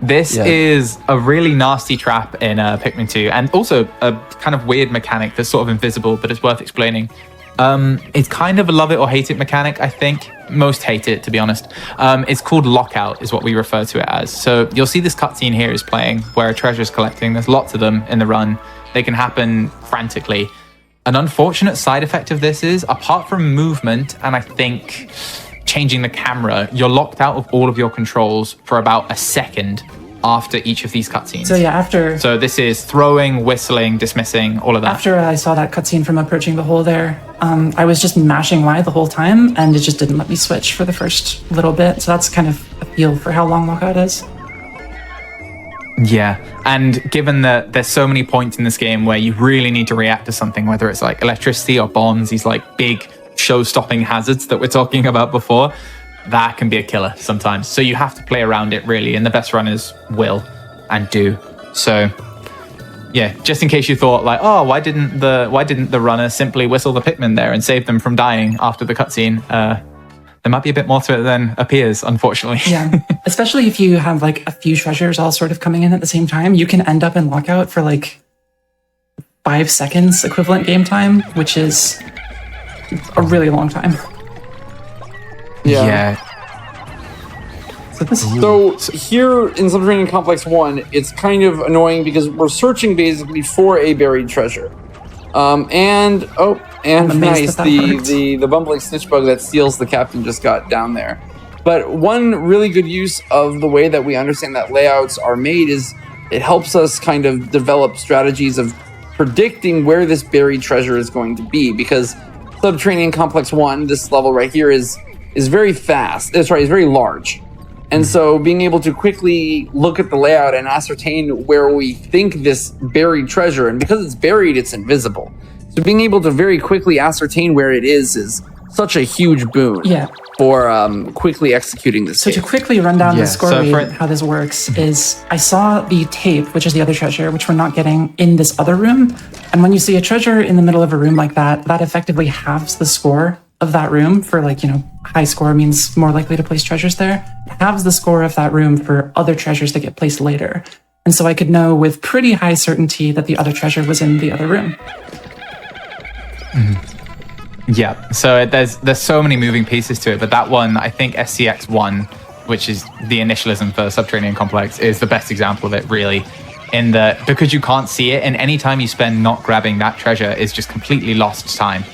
This is a really nasty trap in Pikmin 2, and also a kind of weird mechanic that's sort of invisible, but it's worth explaining. It's kind of a love it or hate it mechanic, I think. Most hate it, to be honest. It's called Lockout, is what we refer to it as. So you'll see this cutscene here is playing, where a treasure is collecting. There's lots of them in the run. They can happen frantically. An unfortunate side effect of this is, apart from movement, and I think changing the camera, you're locked out of all of your controls for about a second after each of these cutscenes. So yeah, So this is throwing, whistling, dismissing, all of that. after I saw that cutscene from approaching the hole there, I was just mashing Y the whole time, and it just didn't let me switch for the first little bit. So that's kind of a feel for how long lockout is. Yeah, and given that there's so many points in this game where you really need to react to something, whether it's like electricity or bombs, these like big show-stopping hazards that we're talking about before, that can be a killer sometimes. So you have to play around it really, and the best runners will and do. So yeah, just in case you thought like, oh, why didn't the runner simply whistle the Pikmin there and save them from dying after the cutscene? There might be a bit more to it than appears, unfortunately. Yeah, especially if you have like a few treasures all sort of coming in at the same time, you can end up in lockout for like 5 seconds equivalent game time, which is a really long time. Yeah. So here in Subterranean Complex 1, it's kind of annoying because we're searching basically for a buried treasure. And nice, the bumbling snitch bug that steals the captain just got down there. But one really good use of the way that we understand that layouts are made is it helps us kind of develop strategies of predicting where this buried treasure is going to be, because Subterranean Complex 1, this level right here, is very fast. It's very large. And so being able to quickly look at the layout and ascertain where we think this buried treasure, and because it's buried, it's invisible. So being able to very quickly ascertain where it is such a huge boon for quickly executing this game. To quickly run down the score read, how this works is I saw the tape, which is the other treasure, which we're not getting in this other room. And when you see a treasure in the middle of a room like that, that effectively halves the score of that room for high score means more likely to place treasures there. It halves the score of that room for other treasures that get placed later. And so I could know with pretty high certainty that the other treasure was in the other room. Yeah, so there's so many moving pieces to it, but that one, I think SCX1, which is the initialism for Subterranean Complex, is the best example of it, really. In that, because you can't see it, and any time you spend not grabbing that treasure is just completely lost time,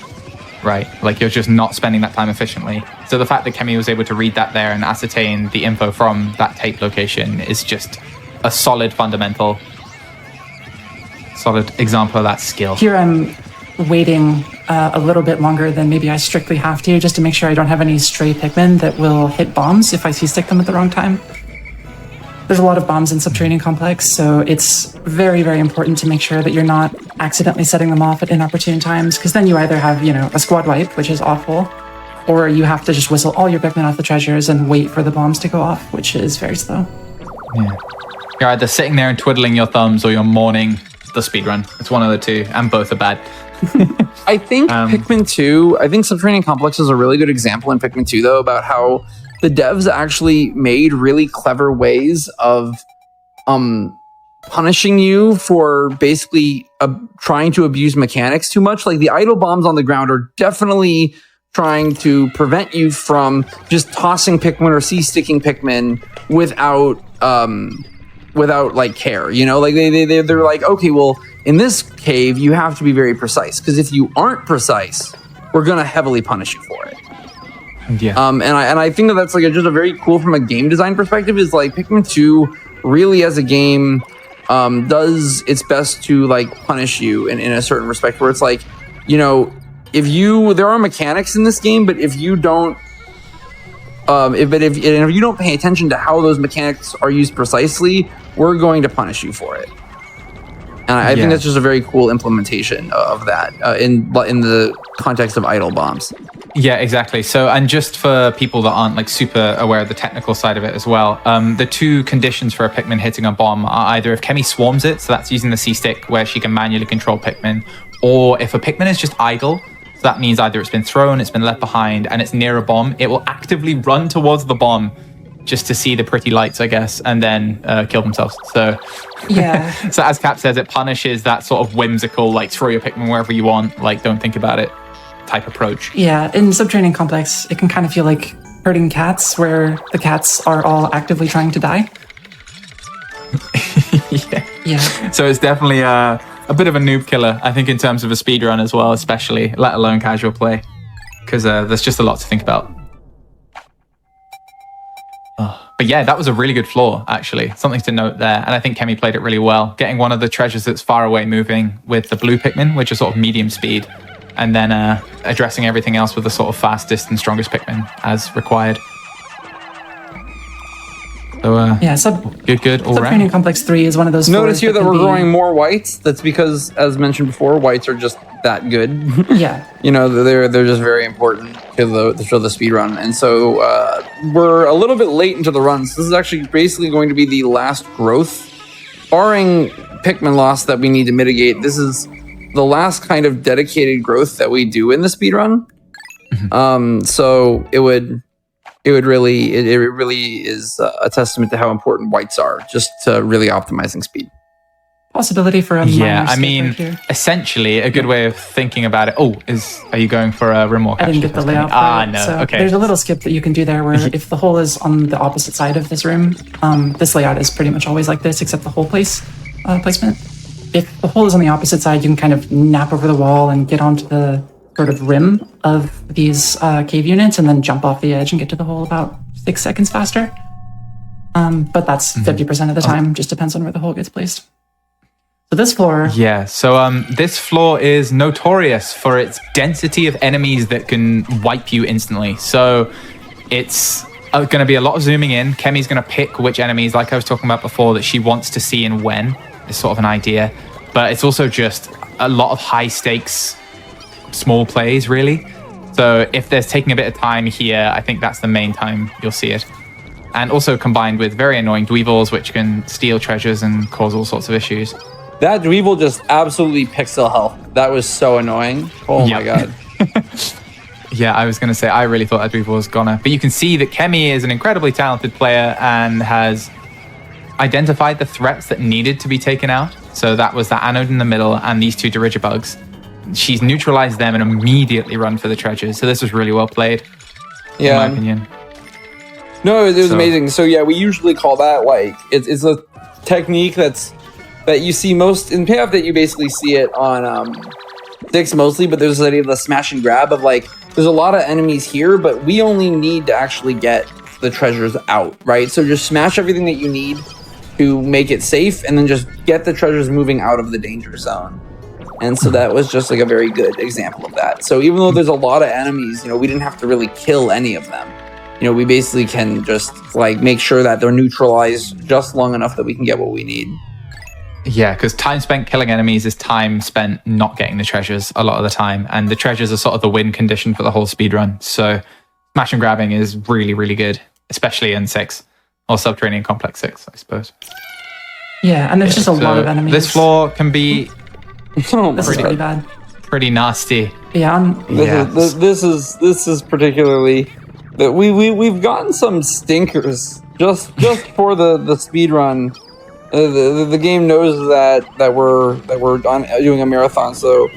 right? Like, you're just not spending that time efficiently. So the fact that Kemi was able to read that there and ascertain the info from that tape location is just a solid example of that skill. Here I'm waiting a little bit longer than maybe I strictly have to, just to make sure I don't have any stray Pikmin that will hit bombs if I stick them at the wrong time. There's a lot of bombs in Subterranean Complex, so it's very, very important to make sure that you're not accidentally setting them off at inopportune times, because then you either have, a squad wipe, which is awful, or you have to just whistle all your Pikmin off the treasures and wait for the bombs to go off, which is very slow. Yeah. You're either sitting there and twiddling your thumbs, or you're mourning the speedrun. It's one of the two, and both are bad. I think Pikmin 2, I think Subterranean Complex is a really good example in Pikmin 2, though, about how the devs actually made really clever ways of punishing you for basically trying to abuse mechanics too much. Like, the idle bombs on the ground are definitely trying to prevent you from just tossing Pikmin or C-sticking Pikmin without care, like they're like, okay, well, in this cave you have to be very precise, because if you aren't precise, we're gonna heavily punish you for it. Yeah. And I think that's just a very cool, from a game design perspective, is like Pikmin 2 really as a game does its best to punish you in a certain respect, where it's like, there are mechanics in this game, but if you don't if you don't pay attention to how those mechanics are used precisely, we're going to punish you for it. And I think that's just a very cool implementation of that in the context of idle bombs. Yeah, exactly. So, and just for people that aren't super aware of the technical side of it as well, the two conditions for a Pikmin hitting a bomb are either if Kemi swarms it, so that's using the C-stick where she can manually control Pikmin, or if a Pikmin is just idle. So that means either it's been thrown, it's been left behind, and it's near a bomb. It will actively run towards the bomb just to see the pretty lights, I guess, and then kill themselves. So, yeah. So as Cap says, it punishes that sort of whimsical, throw your Pikmin wherever you want, don't think about it type approach. Yeah, in Subterranean Complex, it can kind of feel like herding cats, where the cats are all actively trying to die. Yeah. So it's definitely a bit of a noob killer, I think, in terms of a speedrun as well, especially, let alone casual play, because there's just a lot to think about. But yeah, that was a really good floor, actually. Something to note there. And I think Kemi played it really well, getting one of the treasures that's far away moving with the blue Pikmin, which is sort of medium speed, and then addressing everything else with the sort of fastest and strongest Pikmin as required. So, good all Subterranean around. Complex 3 is one of those Notice floors here that can we're be- growing more whites. That's because, as mentioned before, whites are just that good. Yeah. You know, they're just very important to the speed run. And so we're a little bit late into the run. So this is actually basically going to be the last growth. Barring Pikmin loss that we need to mitigate, this is the last kind of dedicated growth that we do in the speed run. So it really is a testament to how important whites are, just to really optimizing speed. Possibility for a Yeah, minor I skip mean, right here. essentially, a good way of thinking about it. Are you going for a rim walk? I didn't get the layout. No. So Okay. there's a little skip that you can do there where if the hole is on the opposite side of this room, this layout is pretty much always like this, except the hole placement. If the hole is on the opposite side, you can kind of nap over the wall and get onto the sort of rim of these cave units and then jump off the edge and get to the hole about 6 seconds faster. But that's 50% of the time, just depends on where the hole gets placed. So this floor... Yeah, so this floor is notorious for its density of enemies that can wipe you instantly. So it's going to be a lot of zooming in. Kemi's going to pick which enemies, like I was talking about before, that she wants to see and when, is sort of an idea. But it's also just a lot of high stakes, small plays, really. So if there's taking a bit of time here, I think that's the main time you'll see it. And also combined with very annoying Dweevils, which can steal treasures and cause all sorts of issues. That Dweevil just absolutely pixel health. That was so annoying. Oh my god. Yeah, I was going to say, I really thought that Dweevil was gonna. But you can see that Kemi is an incredibly talented player and has identified the threats that needed to be taken out. So that was that anode in the middle and these two Dirigibugs. She's neutralized them and immediately run for the treasures. So this was really well played, in my opinion. No, it was amazing. So yeah, we usually call that like, it's a technique that you see most in payoff, that you basically see it on 6 mostly, but there's this idea of the smash and grab of like, there's a lot of enemies here, but we only need to actually get the treasures out, right? So just smash everything that you need to make it safe and then just get the treasures moving out of the danger zone. And so that was just like a very good example of that. So even though there's a lot of enemies, we didn't have to really kill any of them. We basically can just like make sure that they're neutralized just long enough that we can get what we need. Yeah, because time spent killing enemies is time spent not getting the treasures a lot of the time. And the treasures are sort of the win condition for the whole speedrun. So smash and grabbing is really, really good, especially in 6 or Subterranean Complex 6, I suppose. Yeah, and there's just a lot of enemies. This floor can be This is pretty bad. pretty nasty. Yeah, This is particularly that we've gotten some stinkers just for the speed run. The game knows that we're doing a marathon, so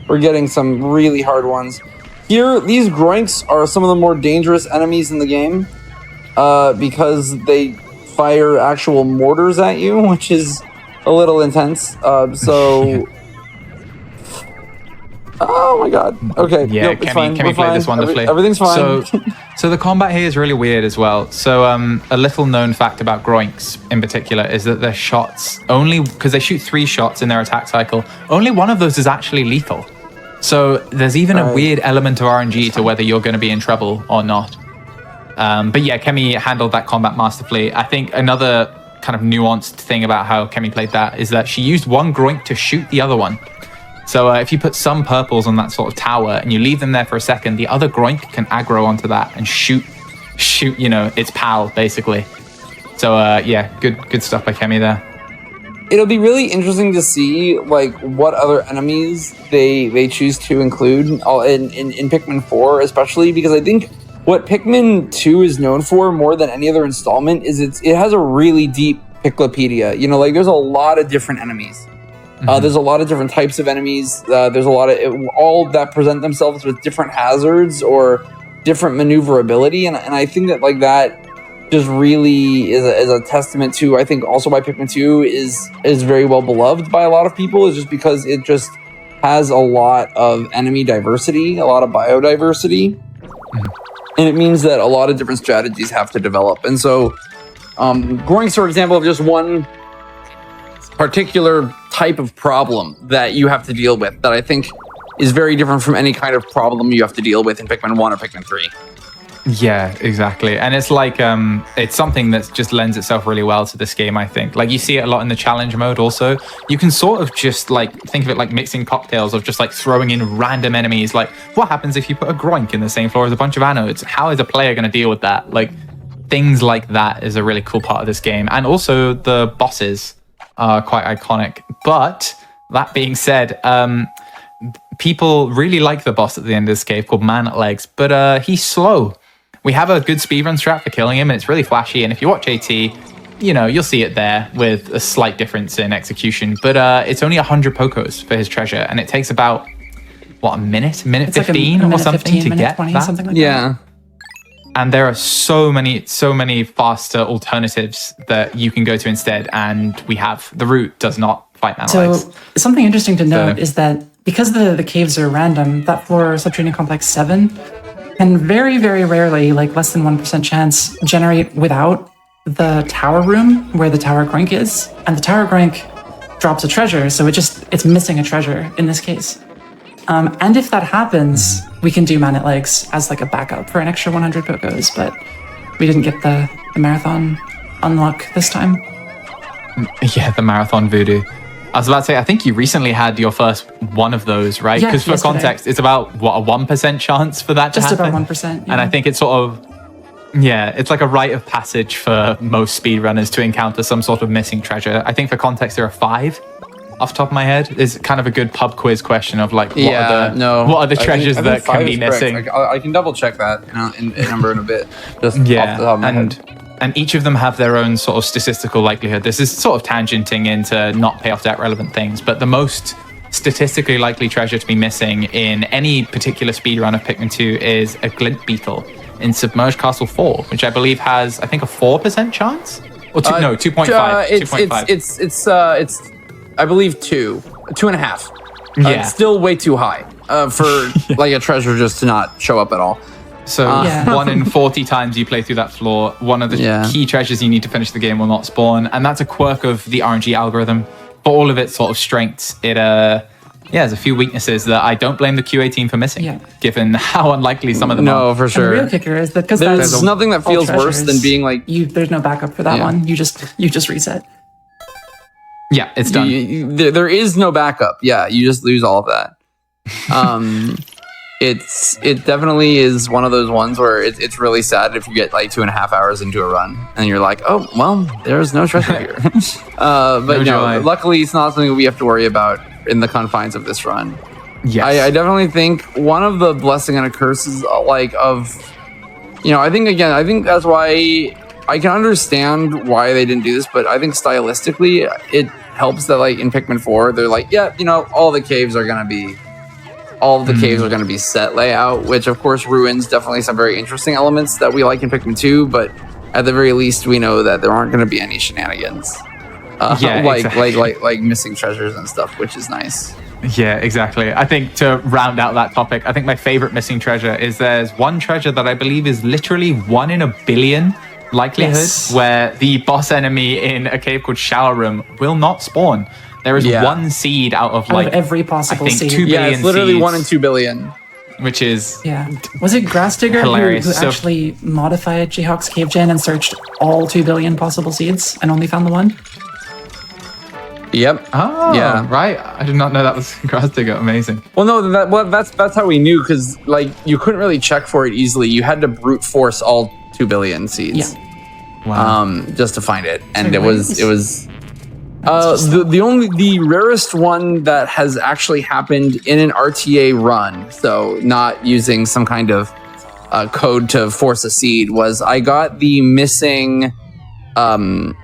we're getting some really hard ones. Here, these Groinks are some of the more dangerous enemies in the game because they fire actual mortars at you, which is a little intense. Oh my god. Okay. Yeah, nope, it's fine. Kemi played this wonderfully. Everything's fine. So the combat here is really weird as well. So a little known fact about Groinks in particular is that their shots, only because they shoot 3 shots in their attack cycle, only one of those is actually lethal. So there's even a weird element of RNG to whether you're going to be in trouble or not. But yeah, Kemi handled that combat masterfully. I think another kind of nuanced thing about how Kemi played that is that she used one Groink to shoot the other one. So if you put some purples on that sort of tower and you leave them there for a second, the other Groink can aggro onto that and shoot, its pal, basically. So yeah, good stuff by Kemi there. It'll be really interesting to see like what other enemies they choose to include in Pikmin 4, especially because I think what Pikmin 2 is known for more than any other installment is it has a really deep Piklopedia. Like there's a lot of different enemies. There's a lot of different types of enemies. There's a lot of all that present themselves with different hazards or different maneuverability, and I think that like that just really is a testament to, I think also why Pikmin 2 is very well beloved by a lot of people, is just because it just has a lot of enemy diversity, a lot of biodiversity, and it means that a lot of different strategies have to develop. And so Groink's for example of just one particular type of problem that you have to deal with that I think is very different from any kind of problem you have to deal with in Pikmin 1 or Pikmin 3. Yeah, exactly. And it's like, it's something that just lends itself really well to this game, I think. Like, you see it a lot in the challenge mode also. You can sort of just, like, think of it like mixing cocktails of just, like, throwing in random enemies. Like, what happens if you put a Groink in the same floor as a bunch of anodes? How is a player going to deal with that? Like, things like that is a really cool part of this game. And also, the bosses are quite iconic. But, that being said, people really like the boss at the end of this cave called Man at Legs, but he's slow. We have a good speedrun strat for killing him, and it's really flashy. And if you watch AT, you know, you'll see it there with a slight difference in execution. But it's only 100 Pokos for his treasure, and it takes about, what, a minute? Minute 15 like or something 15, to minute get 20, that? something like Yeah. And there are so many faster alternatives that you can go to instead. And we have, the route does not fight Man at So Legs. something interesting to note is that because the caves are random, that for Subterranean Complex 7 can very, very rarely, like less than 1% chance, generate without the tower room where the tower Groink is. And the tower Groink drops a treasure, so it's missing a treasure in this case. And if that happens, we can do Man at Legs as like a backup for an extra 100 Pokos, but we didn't get the marathon unlock this time. Yeah, the marathon voodoo. I was about to say, I think you recently had your first one of those, right? Yeah, Because for yesterday. context, it's about, what, a 1% chance for that Just to happen? about 1%. And I think it's sort of, yeah, it's like a rite of passage for most speedrunners to encounter some sort of missing treasure. I think for context, there are 5 off the top of my head. It's kind of a good pub quiz question of like, what are the treasures that can be missing? I can double check that in number in a bit. Just Yeah, off the top of my head. and each of them have their own sort of statistical likelihood. This is sort of tangenting into not payoff debt relevant things, but the most statistically likely treasure to be missing in any particular speedrun of Pikmin 2 is a glint beetle in Submerged Castle 4, which I believe has, I think, a 4% chance? Or 2.5. It's I believe 2.5. Yeah. It's still way too high for like a treasure just to not show up at all. So 1 in 40 times you play through that floor, one of the key treasures you need to finish the game will not spawn. And that's a quirk of the RNG algorithm. For all of its sort of strengths, there's a few weaknesses that I don't blame the QA team for missing, given how unlikely some of them are. No, for And sure. the real kicker is that because there's nothing that feels worse than being like there's no backup for that one. You just reset. Yeah, it's done. There is no backup. Yeah, you just lose all of that. It definitely is one of those ones where it's really sad if you get like 2.5 hours into a run and you're like, oh well, there's no treasure here. But no, luckily it's not something we have to worry about in the confines of this run. Yes. I definitely think one of the blessing and a curse is like of, I think that's why I can understand why they didn't do this, but I think stylistically it helps that like in Pikmin 4 they're like, all the caves are gonna be set layout, which of course ruins definitely some very interesting elements that we like in Pikmin 2, but at the very least we know that there aren't going to be any shenanigans. Like missing treasures and stuff, which is nice. Yeah, exactly. I think to round out that topic, I think my favorite missing treasure is there's one treasure that I believe is literally 1 in a billion likelihood where the boss enemy in a cave called Shower Room will not spawn. There is 1 seed out of like every possible seed. 2 billion it's literally seeds, 1 in 2 billion. which is Was it Grass Digger hilarious. who actually modified Jayhawk's Cave Gen and searched all 2 billion possible seeds and only found the 1? Yep. Oh, yeah. Right. I did not know that was Grass Digger. Amazing. Well, no, that's how we knew, because like you couldn't really check for it easily. You had to brute force all 2 billion seeds. Yeah. Wow. Just to find it, and So it was the rarest one that has actually happened in an RTA run, so not using some kind of code to force a seed, was I got the missing Crawmad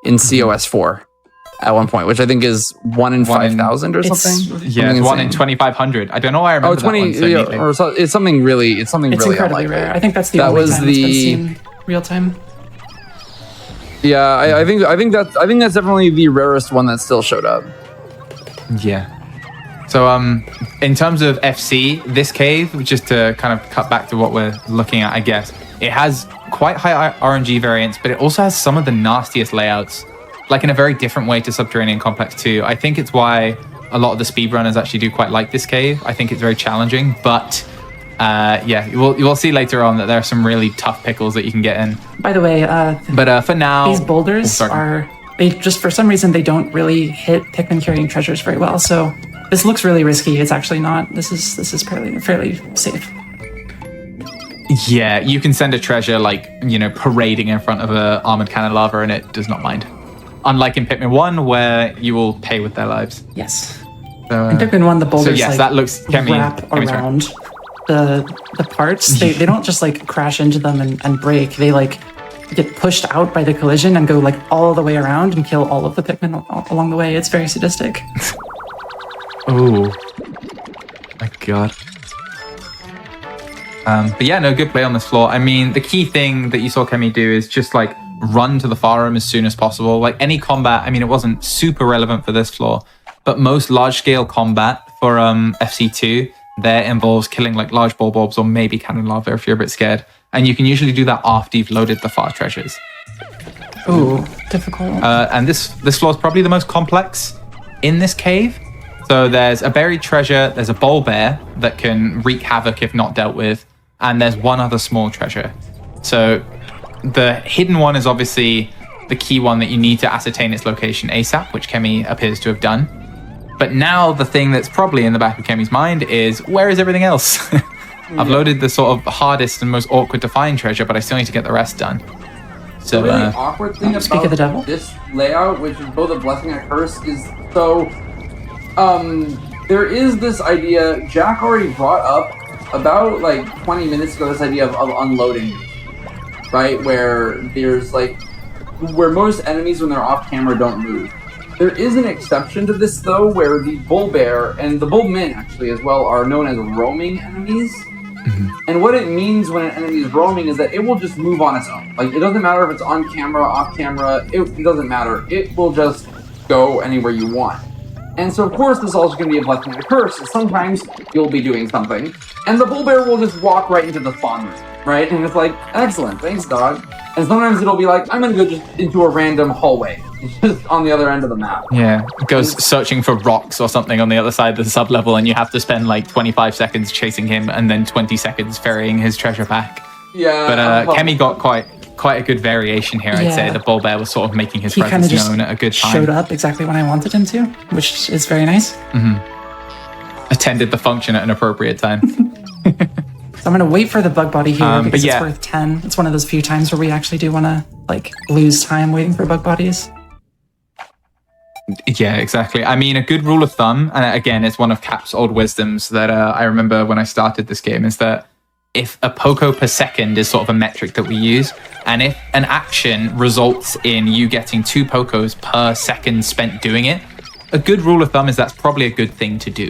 in COS4 at one point, which I think is 1 in 5,000 or something. Yeah, it's 1 in 2,500. I don't know why I remember 20, that one so neatly. Or it's something really, it's really incredibly unlikely. rare. I think that's the only time it's been seen real time. Yeah, I think that's definitely the rarest one that still showed up. Yeah. So in terms of FC, this cave, just to kind of cut back to what we're looking at, I guess, it has quite high RNG variance, but it also has some of the nastiest layouts, like in a very different way to Subterranean Complex 2. I think it's why a lot of the speedrunners actually do quite like this cave. I think it's very challenging, but yeah, you will see later on that there are some really tough pickles that you can get in. By the way, but for now, these boulders they just, for some reason, they don't really hit Pikmin carrying treasures very well. So this looks really risky. It's actually not. This is fairly safe. Yeah, you can send a treasure like, parading in front of a armored cannon lava and it does not mind. Unlike in Pikmin 1, where you will pay with their lives. Yes. In Pikmin 1, the boulders that looks wrap around the parts. They don't just like crash into them and break. They like get pushed out by the collision and go like all the way around and kill all of the Pikmin along the way. It's very sadistic. Oh my god. But yeah, no, good play on this floor. I mean, the key thing that you saw Kemi do is just like run to the far room as soon as possible. Like any combat, I mean, it wasn't super relevant for this floor, but most large-scale combat for FC2 there involves killing like large ball bulbs or maybe cannon lava if you're a bit scared. And you can usually do that after you've loaded the far treasures. Ooh, difficult. And this floor is probably the most complex in this cave. So there's a buried treasure, there's a bowl bear that can wreak havoc if not dealt with, and there's one other small treasure. So the hidden one is obviously the key one that you need to ascertain its location ASAP, which Kemi appears to have done. But now the thing that's probably in the back of Kemi's mind is, where is everything else? I've loaded the sort of hardest and most awkward to find treasure, but I still need to get the rest done. So the really awkward thing about this layout, which is both a blessing and a curse, is so there is this idea Jack already brought up about like 20 minutes ago, this idea of unloading, right? Where there's like, where most enemies when they're off camera don't move. There is an exception to this though, where the bull bear and the bullmin actually as well are known as roaming enemies. And what it means when an enemy is roaming is that it will just move on its own. Like, it doesn't matter if it's on camera, off camera, it doesn't matter. It will just go anywhere you want. And so, of course, this is also going to be a blessing and a curse. Sometimes you'll be doing something, and the bull bear will just walk right into the spawn room, right? And it's like, excellent, thanks, dog. And sometimes it'll be like, I'm going to go just into a random hallway. It's just on the other end of the map. Yeah, it goes searching for rocks or something on the other side of the sub-level, and you have to spend like 25 seconds chasing him and then 20 seconds ferrying his treasure back. Yeah. But Kemi got quite a good variation here, I'd say. The bull bear was sort of making his presence known at a good time. He showed up exactly when I wanted him to, which is very nice. Attended the function at an appropriate time. So I'm going to wait for the bug body here because it's worth 10. It's one of those few times where we actually do want to like lose time waiting for bug bodies. Yeah, exactly. I mean, a good rule of thumb, and again, it's one of Cap's old wisdoms that I remember when I started this game, is that if a poco per second is sort of a metric that we use, and if an action results in you getting 2 pocos per second spent doing it, a good rule of thumb is that's probably a good thing to do.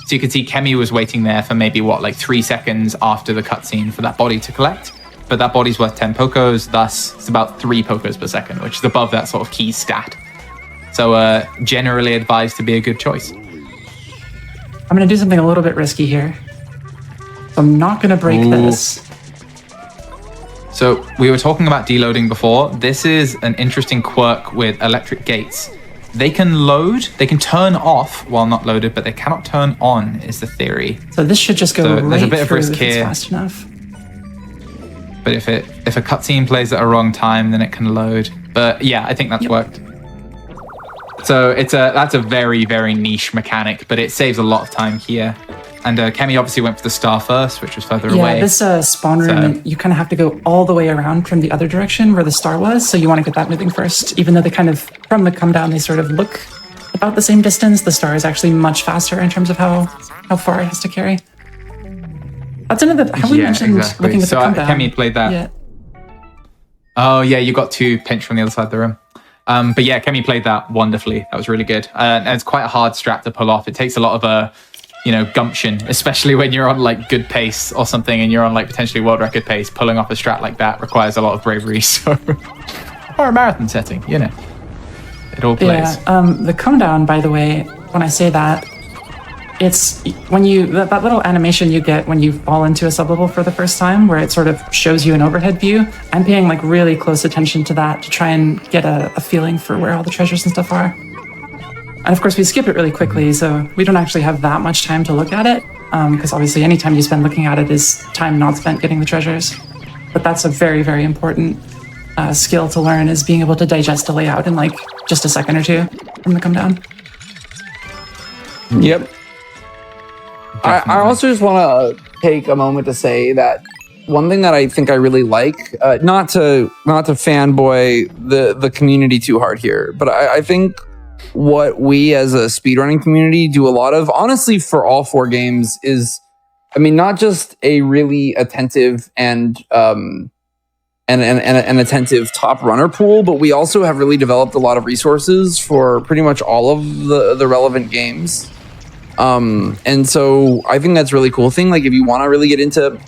So you can see Kemi was waiting there for maybe, 3 seconds after the cutscene for that body to collect, but that body's worth 10 pocos, thus it's about 3 pocos per second, which is above that sort of key stat. So generally advised to be a good choice. I'm going to do something a little bit risky here. So I'm not going to break this. So we were talking about deloading before. This is an interesting quirk with electric gates. They can load, they can turn off while not loaded, but they cannot turn on, is the theory. So this should just go right there's a bit of through risk if here. it's fast enough. But if a cutscene plays at a wrong time, then it can load. But yeah, I think that's worked. So that's a very, very niche mechanic, but it saves a lot of time here. And Kemi obviously went for the star first, which was further away. Yeah, this spawn room, you kind of have to go all the way around from the other direction where the star was. So you want to get that moving first, even though they kind of, from the come down, they sort of look about the same distance. The star is actually much faster in terms of how far it has to carry. That's another, have we mentioned looking at the come down? Kemi played that. Yeah. Oh yeah, you got 2 pinch from the other side of the room. But yeah, Kemi played that wonderfully. That was really good. And it's quite a hard strat to pull off. It takes a lot of gumption, especially when you're on like good pace or something and you're on like potentially world record pace. Pulling off a strat like that requires a lot of bravery. So, or a marathon setting, it all plays. Yeah. The come down, by the way, when I say that, it's when that little animation you get when you fall into a sublevel for the first time, where it sort of shows you an overhead view. I'm paying like really close attention to that to try and get a feeling for where all the treasures and stuff are. And of course, we skip it really quickly, so we don't actually have that much time to look at it, because obviously any time you spend looking at it is time not spent getting the treasures. But that's a very, very important skill to learn, is being able to digest a layout in like just a second or two from the come down. Yep. I also just want to take a moment to say that one thing that I think I really like, not to fanboy the community too hard here, but I think what we as a speedrunning community do a lot of, honestly, for all 4 games is, I mean, not just a really attentive and an attentive top runner pool, but we also have really developed a lot of resources for pretty much all of the relevant games. And so I think that's a really cool thing. Like, if you want to really get into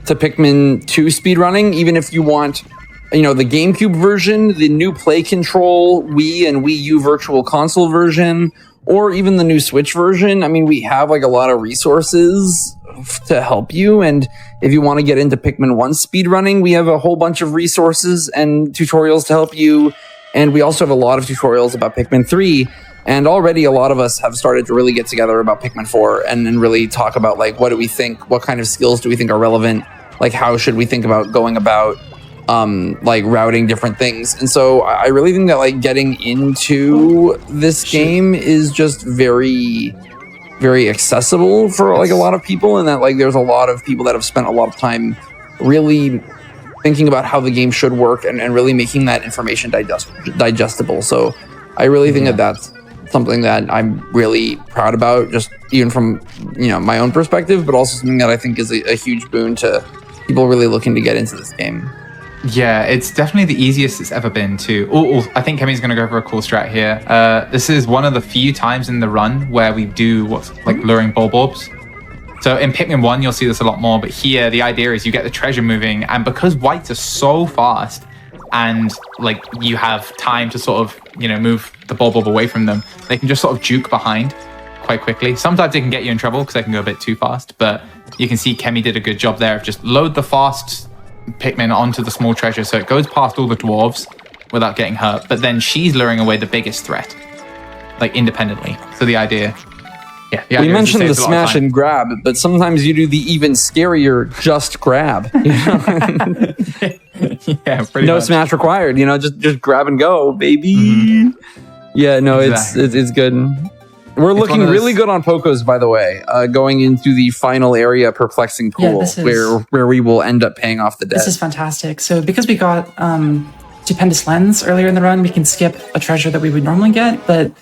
Pikmin 2 speedrunning, even if you want, you know, the GameCube version, the new Play Control, Wii and Wii U Virtual Console version, or even the new Switch version, I mean, we have like a lot of resources to help you. And if you want to get into Pikmin 1 speedrunning, we have a whole bunch of resources and tutorials to help you. And we also have a lot of tutorials about Pikmin 3. And already a lot of us have started to really get together about Pikmin 4 and really talk about, like, what do we think, what kind of skills do we think are relevant? Like, how should we think about going about, like, routing different things? And so I really think that, like, getting into this game is just very, very accessible for, like, a lot of people. And that, like, there's a lot of people that have spent a lot of time really thinking about how the game should work and really making that information digestible. So I really think that that's something that I'm really proud about, just even from, you know, my own perspective, but also something that I think is a huge boon to people really looking to get into this game. Yeah, it's definitely the easiest it's ever been to. I think Kemi's going to go for a cool strat here. This is one of the few times in the run where we do what's like luring bulbs. So in Pikmin 1, you'll see this a lot more, but here the idea is you get the treasure moving, and because whites are so fast and like you have time to sort of, you know, move the bulb away from them, they can just sort of juke behind quite quickly. Sometimes they can get you in trouble because they can go a bit too fast, but you can see Kemi did a good job there of just load the fast Pikmin onto the small treasure so it goes past all the dwarves without getting hurt, but then she's luring away the biggest threat, like independently. So the idea we mentioned the smash and grab, but sometimes you do the even scarier just grab. You know? Yeah, pretty no much. Smash required. You know, just grab and go, baby. Mm-hmm. Yeah, no, Exactly. it's good. We're looking really good on Pocos, by the way. Going into the final area, perplexing pool, where we will end up paying off the debt. This is fantastic. So because we got Stupendous Lens earlier in the run, we can skip a treasure that we would normally get, but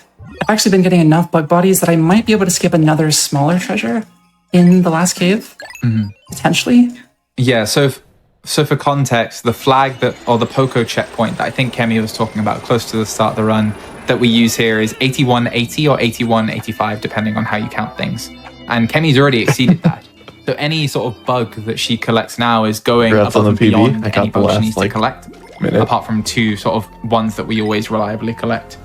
I've actually been getting enough bug bodies that I might be able to skip another smaller treasure in the last cave, potentially. Yeah, so for context, the flag or the Poco checkpoint that I think Kemi was talking about close to the start of the run that we use here is 8180 or 8185, depending on how you count things. And Kemi's already exceeded that. So any sort of bug that she collects now is going above and beyond any bug she needs to collect, apart from 2 sort of ones that we always reliably collect.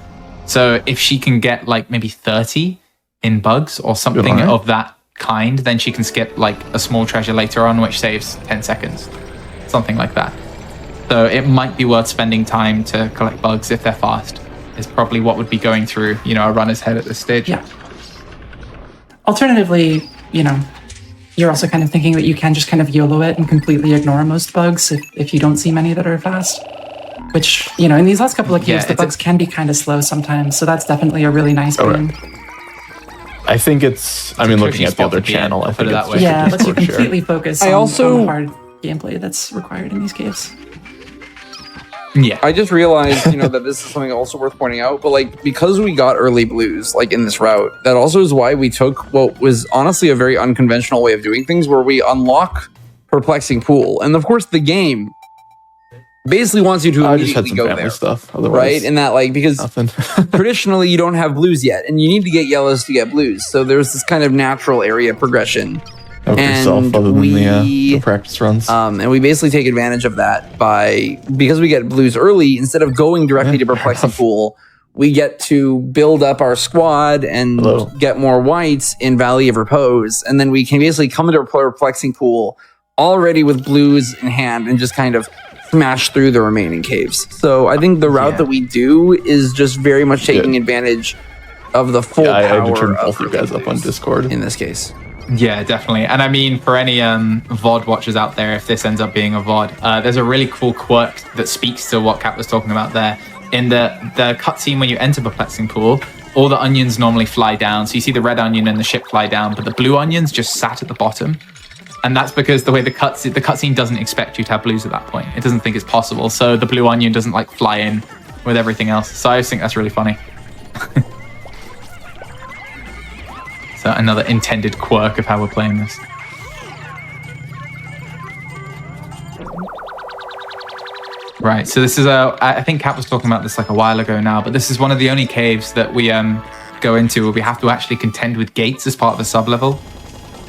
So if she can get like maybe 30 in bugs or something of that kind, then she can skip like a small treasure later on, which saves 10 seconds, something like that. So it might be worth spending time to collect bugs if they're fast, is probably what would be going through, you know, a runner's head at this stage. Yeah. Alternatively, you know, you're also kind of thinking that you can just kind of YOLO it and completely ignore most bugs if you don't see many that are fast. Which, you know, in these last couple of caves, the bugs can be kind of slow sometimes. So that's definitely a really nice boon. I think looking at the other channel, I think it's yeah, lets you completely focus on the hard gameplay that's required in these caves. Yeah. I just realized, you know, that this is something also worth pointing out, but like, because we got early blues, like in this route, that also is why we took what was honestly a very unconventional way of doing things, where we unlock Perplexing Pool. And of course the game basically wants you to immediately go there, stuff, right? And that, like, because traditionally you don't have blues yet, and you need to get yellows to get blues. So there's this kind of natural area progression. Help yourself other than the practice runs. And we basically take advantage of that because we get blues early, instead of going directly to Perplexing Pool, we get to build up our squad and get more whites in Valley of Repose. And then we can basically come into a perplexing pool already with blues in hand and just kind of smash through the remaining caves. So I think the route that we do is just very much taking advantage of the full power I turned of both you guys up on Discord in this case. Yeah, definitely. And I mean, for any VOD watchers out there, if this ends up being a VOD, there's a really cool quirk that speaks to what Cap was talking about there. In the cutscene when you enter Perplexing Pool, all the onions normally fly down. So you see the red onion and the ship fly down, but the blue onions just sat at the bottom. And that's because the way the cutscene doesn't expect you to have blues at that point. It doesn't think it's possible. So the blue onion doesn't like fly in with everything else. So I just think that's really funny. So another intended quirk of how we're playing this. Right, so this is I think Cap was talking about this like a while ago now, but this is one of the only caves that we go into where we have to actually contend with gates as part of the sub-level.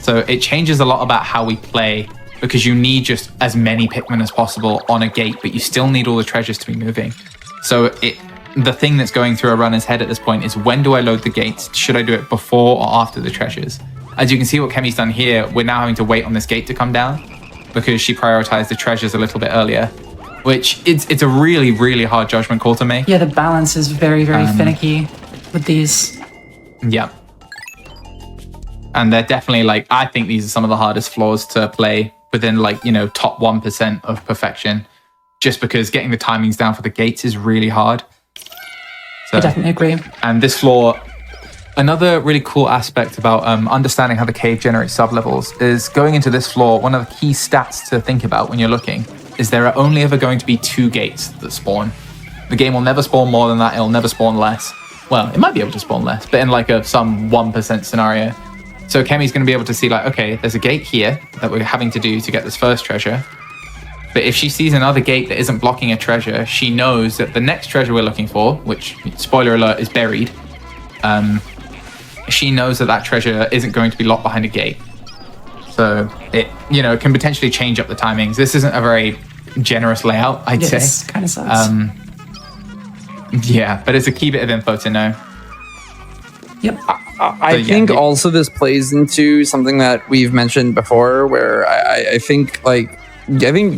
So it changes a lot about how we play, because you need just as many Pikmin as possible on a gate, but you still need all the treasures to be moving. So the thing that's going through a runner's head at this point is, when do I load the gates? Should I do it before or after the treasures? As you can see what Kemi's done here, we're now having to wait on this gate to come down because she prioritized the treasures a little bit earlier, which it's a really, really hard judgment call to make. Yeah, the balance is very, very finicky with these. Yeah. And they're definitely I think these are some of the hardest floors to play within top 1% of perfection, just because getting the timings down for the gates is really hard. So, I definitely agree. And this floor, another really cool aspect about understanding how the cave generates sub-levels is going into this floor, one of the key stats to think about when you're looking is there are only ever going to be 2 gates that spawn. The game will never spawn more than that, it'll never spawn less. Well, it might be able to spawn less, but in some 1% scenario. So Kemi's going to be able to see okay, there's a gate here that we're having to do to get this first treasure. But if she sees another gate that isn't blocking a treasure, she knows that the next treasure we're looking for, which, spoiler alert, is buried, she knows that treasure isn't going to be locked behind a gate. So it, can potentially change up the timings. This isn't a very generous layout, I'd say. This kind of sucks. Yeah, but it's a key bit of info to know. Yep. I think also this plays into something that we've mentioned before, where I think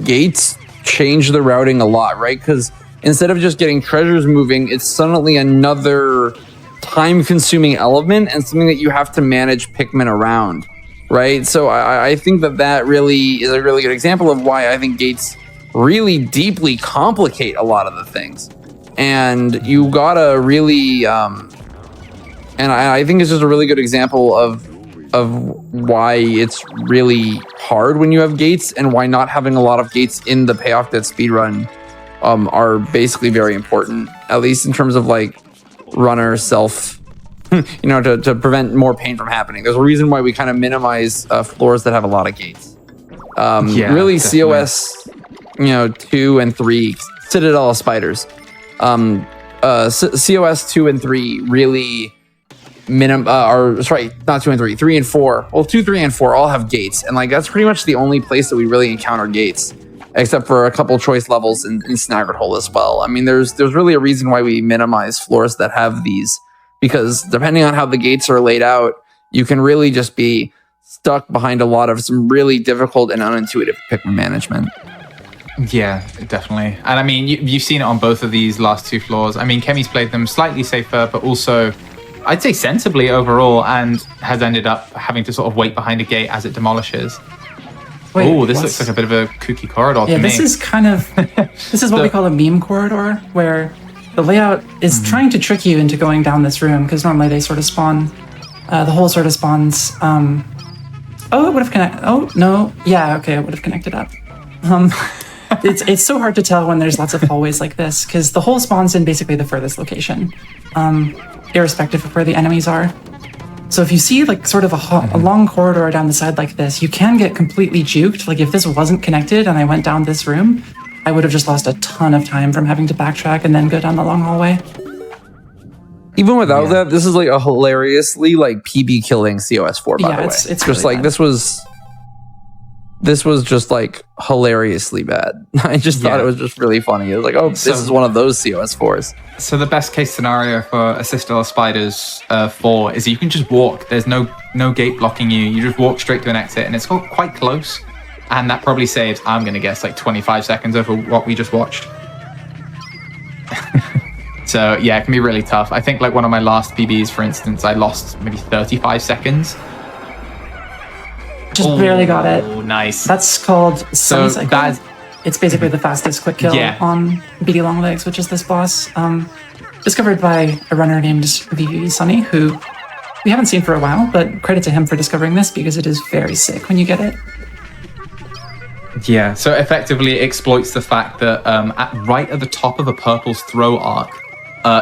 gates change the routing a lot, right? Because instead of just getting treasures moving, it's suddenly another time-consuming element and something that you have to manage Pikmin around, right? So I think that really is a really good example of why I think gates really deeply complicate a lot of the things. And you gotta really... and I think it's just a really good example of why it's really hard when you have gates, and why not having a lot of gates in the Payoff Dead speedrun are basically very important, at least in terms of runner self, to prevent more pain from happening. There's a reason why we kind of minimize floors that have a lot of gates. Really, definitely. COS 2 and 3, Citadel of Spiders, COS 2 and 3 really not 2 and 3, 3 and 4. Well, 2, 3, and 4 all have gates, and that's pretty much the only place that we really encounter gates, except for a couple choice levels in Snaggered Hole as well. I mean, there's really a reason why we minimize floors that have these, because depending on how the gates are laid out, you can really just be stuck behind a lot of some really difficult and unintuitive Pikmin management. Yeah, definitely. And I mean, you've seen it on both of these last 2 floors. I mean, Kemi's played them slightly safer, but also, I'd say, sensibly overall, and has ended up having to sort of wait behind a gate as it demolishes. Oh, this looks like a bit of a kooky corridor to me. Yeah, this is kind of... This is what we call a meme corridor, where the layout is trying to trick you into going down this room, because normally they sort of spawn... the hole sort of spawns... oh, it would have connected... Oh, no. Yeah, okay, it would have connected up. It's so hard to tell when there's lots of hallways like this, because the hole spawns in basically the furthest location, irrespective of where the enemies are. So if you see sort of a long corridor down the side like this, you can get completely juked. If this wasn't connected and I went down this room, I would have just lost a ton of time from having to backtrack and then go down the long hallway. Even without that, this is a hilariously PB killing COS4, by the way. It's just really this was... this was just like hilariously bad. I just thought it was just really funny. It was like, oh, this is one of those COS4s. So the best case scenario for Assistal Spiders 4 is you can just walk. There's no gate blocking you. You just walk straight to an exit, and it's quite close. And that probably saves, I'm going to guess, like 25 seconds over what we just watched. So yeah, it can be really tough. I think like one of my last PBs, for instance, I lost maybe 35 seconds. Just barely got it. Oh, nice. That's called Semi-Cycle. It's basically the fastest quick kill on BD Longlegs, which is this boss. Discovered by a runner named VV Sunny, who we haven't seen for a while, but credit to him for discovering this because it is very sick when you get it. Yeah, so effectively it exploits the fact that right at the top of a purple's throw arc,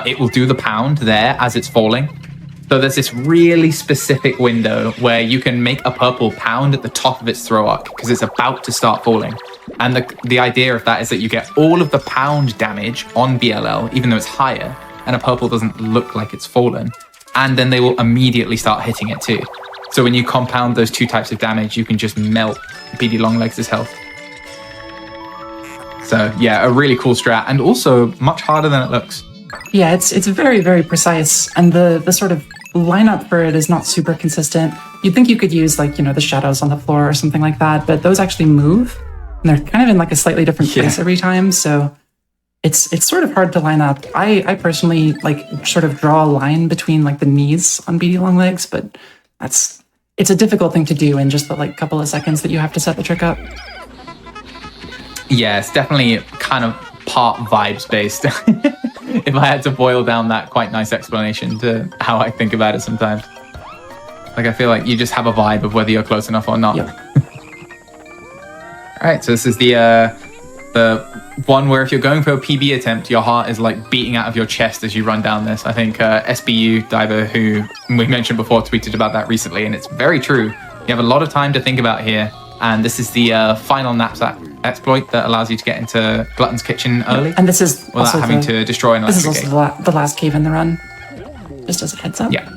it will do the pound there as it's falling. So there's this really specific window where you can make a purple pound at the top of its throw arc because it's about to start falling. And the idea of that is that you get all of the pound damage on BLL, even though it's higher, and a purple doesn't look like it's fallen. And then they will immediately start hitting it too. So when you compound those two types of damage, you can just melt BD Longlegs' health. So yeah, a really cool strat, and also much harder than it looks. Yeah, it's very, very precise, and the sort of lineup for it is not super consistent. You'd think you could use like, the shadows on the floor or something like that, but those actually move, and they're kind of in like a slightly different place every time, so it's sort of hard to line up. I personally like sort of draw a line between like the knees on BD Longlegs, but it's a difficult thing to do in just the like couple of seconds that you have to set the trick up. Yeah, it's definitely kind of part vibes based. If I had to boil down that quite nice explanation to how I think about it sometimes. Like, I feel like you just have a vibe of whether you're close enough or not. Yep. All right, so this is the one where if you're going for a PB attempt, your heart is like beating out of your chest as you run down this. I think SBU Diver, who we mentioned before, tweeted about that recently, and it's very true. You have a lot of time to think about here, and this is the final knapsack exploit that allows you to get into Glutton's kitchen early. And this is without having to destroy an electric gate. This is also the last cave in the run, just as a heads up. Yeah.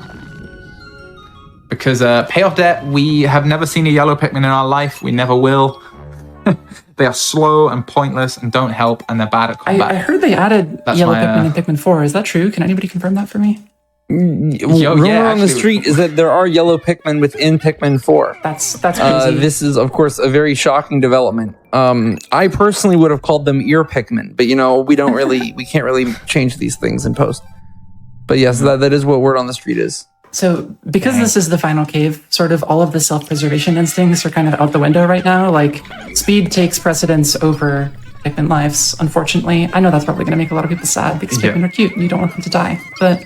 Because payoff debt, we have never seen a yellow Pikmin in our life. We never will. They are slow and pointless and don't help, and they're bad at combat. I heard they added yellow Pikmin in Pikmin 4. Is that true? Can anybody confirm that for me? Rumor on the street is that there are yellow Pikmin within Pikmin 4. That's crazy. This is, of course, a very shocking development. I personally would have called them ear Pikmin, but we can't really change these things in post. But yes, that is what word on the street is. So because this is the final cave, sort of all of the self-preservation instincts are kind of out the window right now. Like, speed takes precedence over Pikmin lives, unfortunately. I know that's probably going to make a lot of people sad because Pikmin are cute and you don't want them to die. But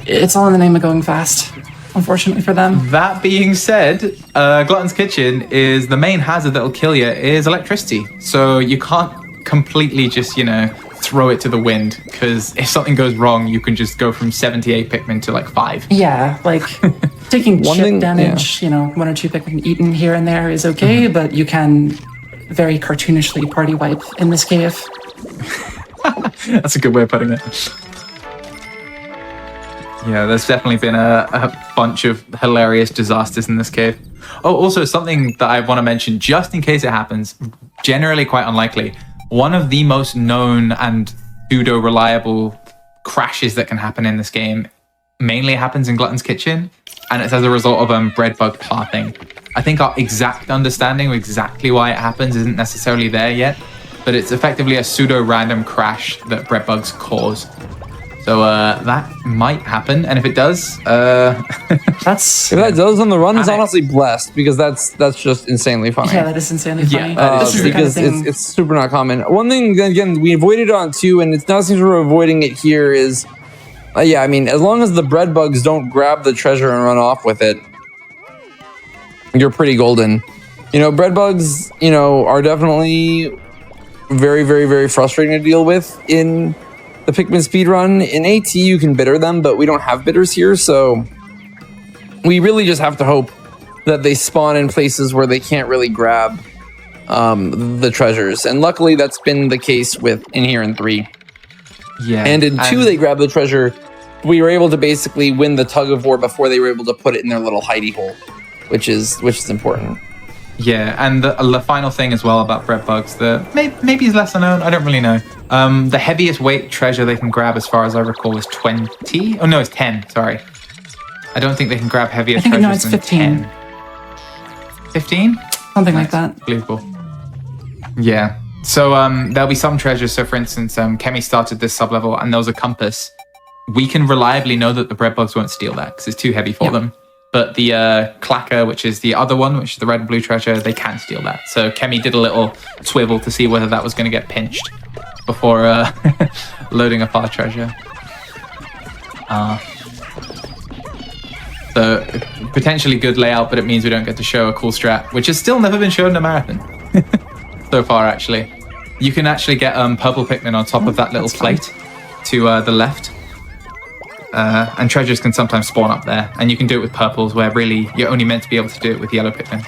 it's all in the name of going fast, unfortunately for them. That being said, Glutton's Kitchen is the main hazard that'll kill you is electricity. So you can't completely just, throw it to the wind, because if something goes wrong, you can just go from 78 Pikmin to like 5. Yeah, like taking chip damage, 1 or 2 Pikmin eaten here and there is okay, but you can very cartoonishly party wipe in this cave. That's a good way of putting it. Yeah, there's definitely been a bunch of hilarious disasters in this cave. Oh, also something that I want to mention, just in case it happens, generally quite unlikely. One of the most known and pseudo-reliable crashes that can happen in this game mainly happens in Glutton's Kitchen, and it's as a result of bread bug pathing. I think our exact understanding of exactly why it happens isn't necessarily there yet, but it's effectively a pseudo-random crash that bread bugs cause. So that might happen, and if it does, if that does on the run, it's honestly blessed, because that's just insanely funny. Yeah, that is insanely funny. Yeah, this is because it's super not common. One thing, again, we avoided it on 2, and it's not seems we're avoiding it here is, as long as the bread bugs don't grab the treasure and run off with it, you're pretty golden. Bread bugs, are definitely very, very, very frustrating to deal with in the Pikmin speedrun. In AT, you can bitter them, but we don't have bitters here, so we really just have to hope that they spawn in places where they can't really grab the treasures. And luckily, that's been the case in here in 3. Yeah. And in 2, they grab the treasure. We were able to basically win the tug of war before they were able to put it in their little hidey hole, which is important. Yeah, and the final thing as well about bread bugs that maybe is lesser known, I don't really know. The heaviest weight treasure they can grab, as far as I recall, is 20. Oh no, it's 10. Sorry, I don't think they can grab heavier treasures no, it's than 15. 10. 15? Something like that. Believable. Yeah. So there'll be some treasures. So for instance, Kemi started this sub-level and there was a compass. We can reliably know that the bread bugs won't steal that because it's too heavy for them. But the clacker, which is the other one, which is the red and blue treasure, they can steal that. So Kemi did a little swivel to see whether that was going to get pinched before loading up our treasure. So potentially good layout, but it means we don't get to show a cool strat, which has still never been shown in a marathon so far, actually. You can actually get purple Pikmin on top of that little plate to the left. And treasures can sometimes spawn up there, and you can do it with purples, where really you're only meant to be able to do it with yellow Pikmin.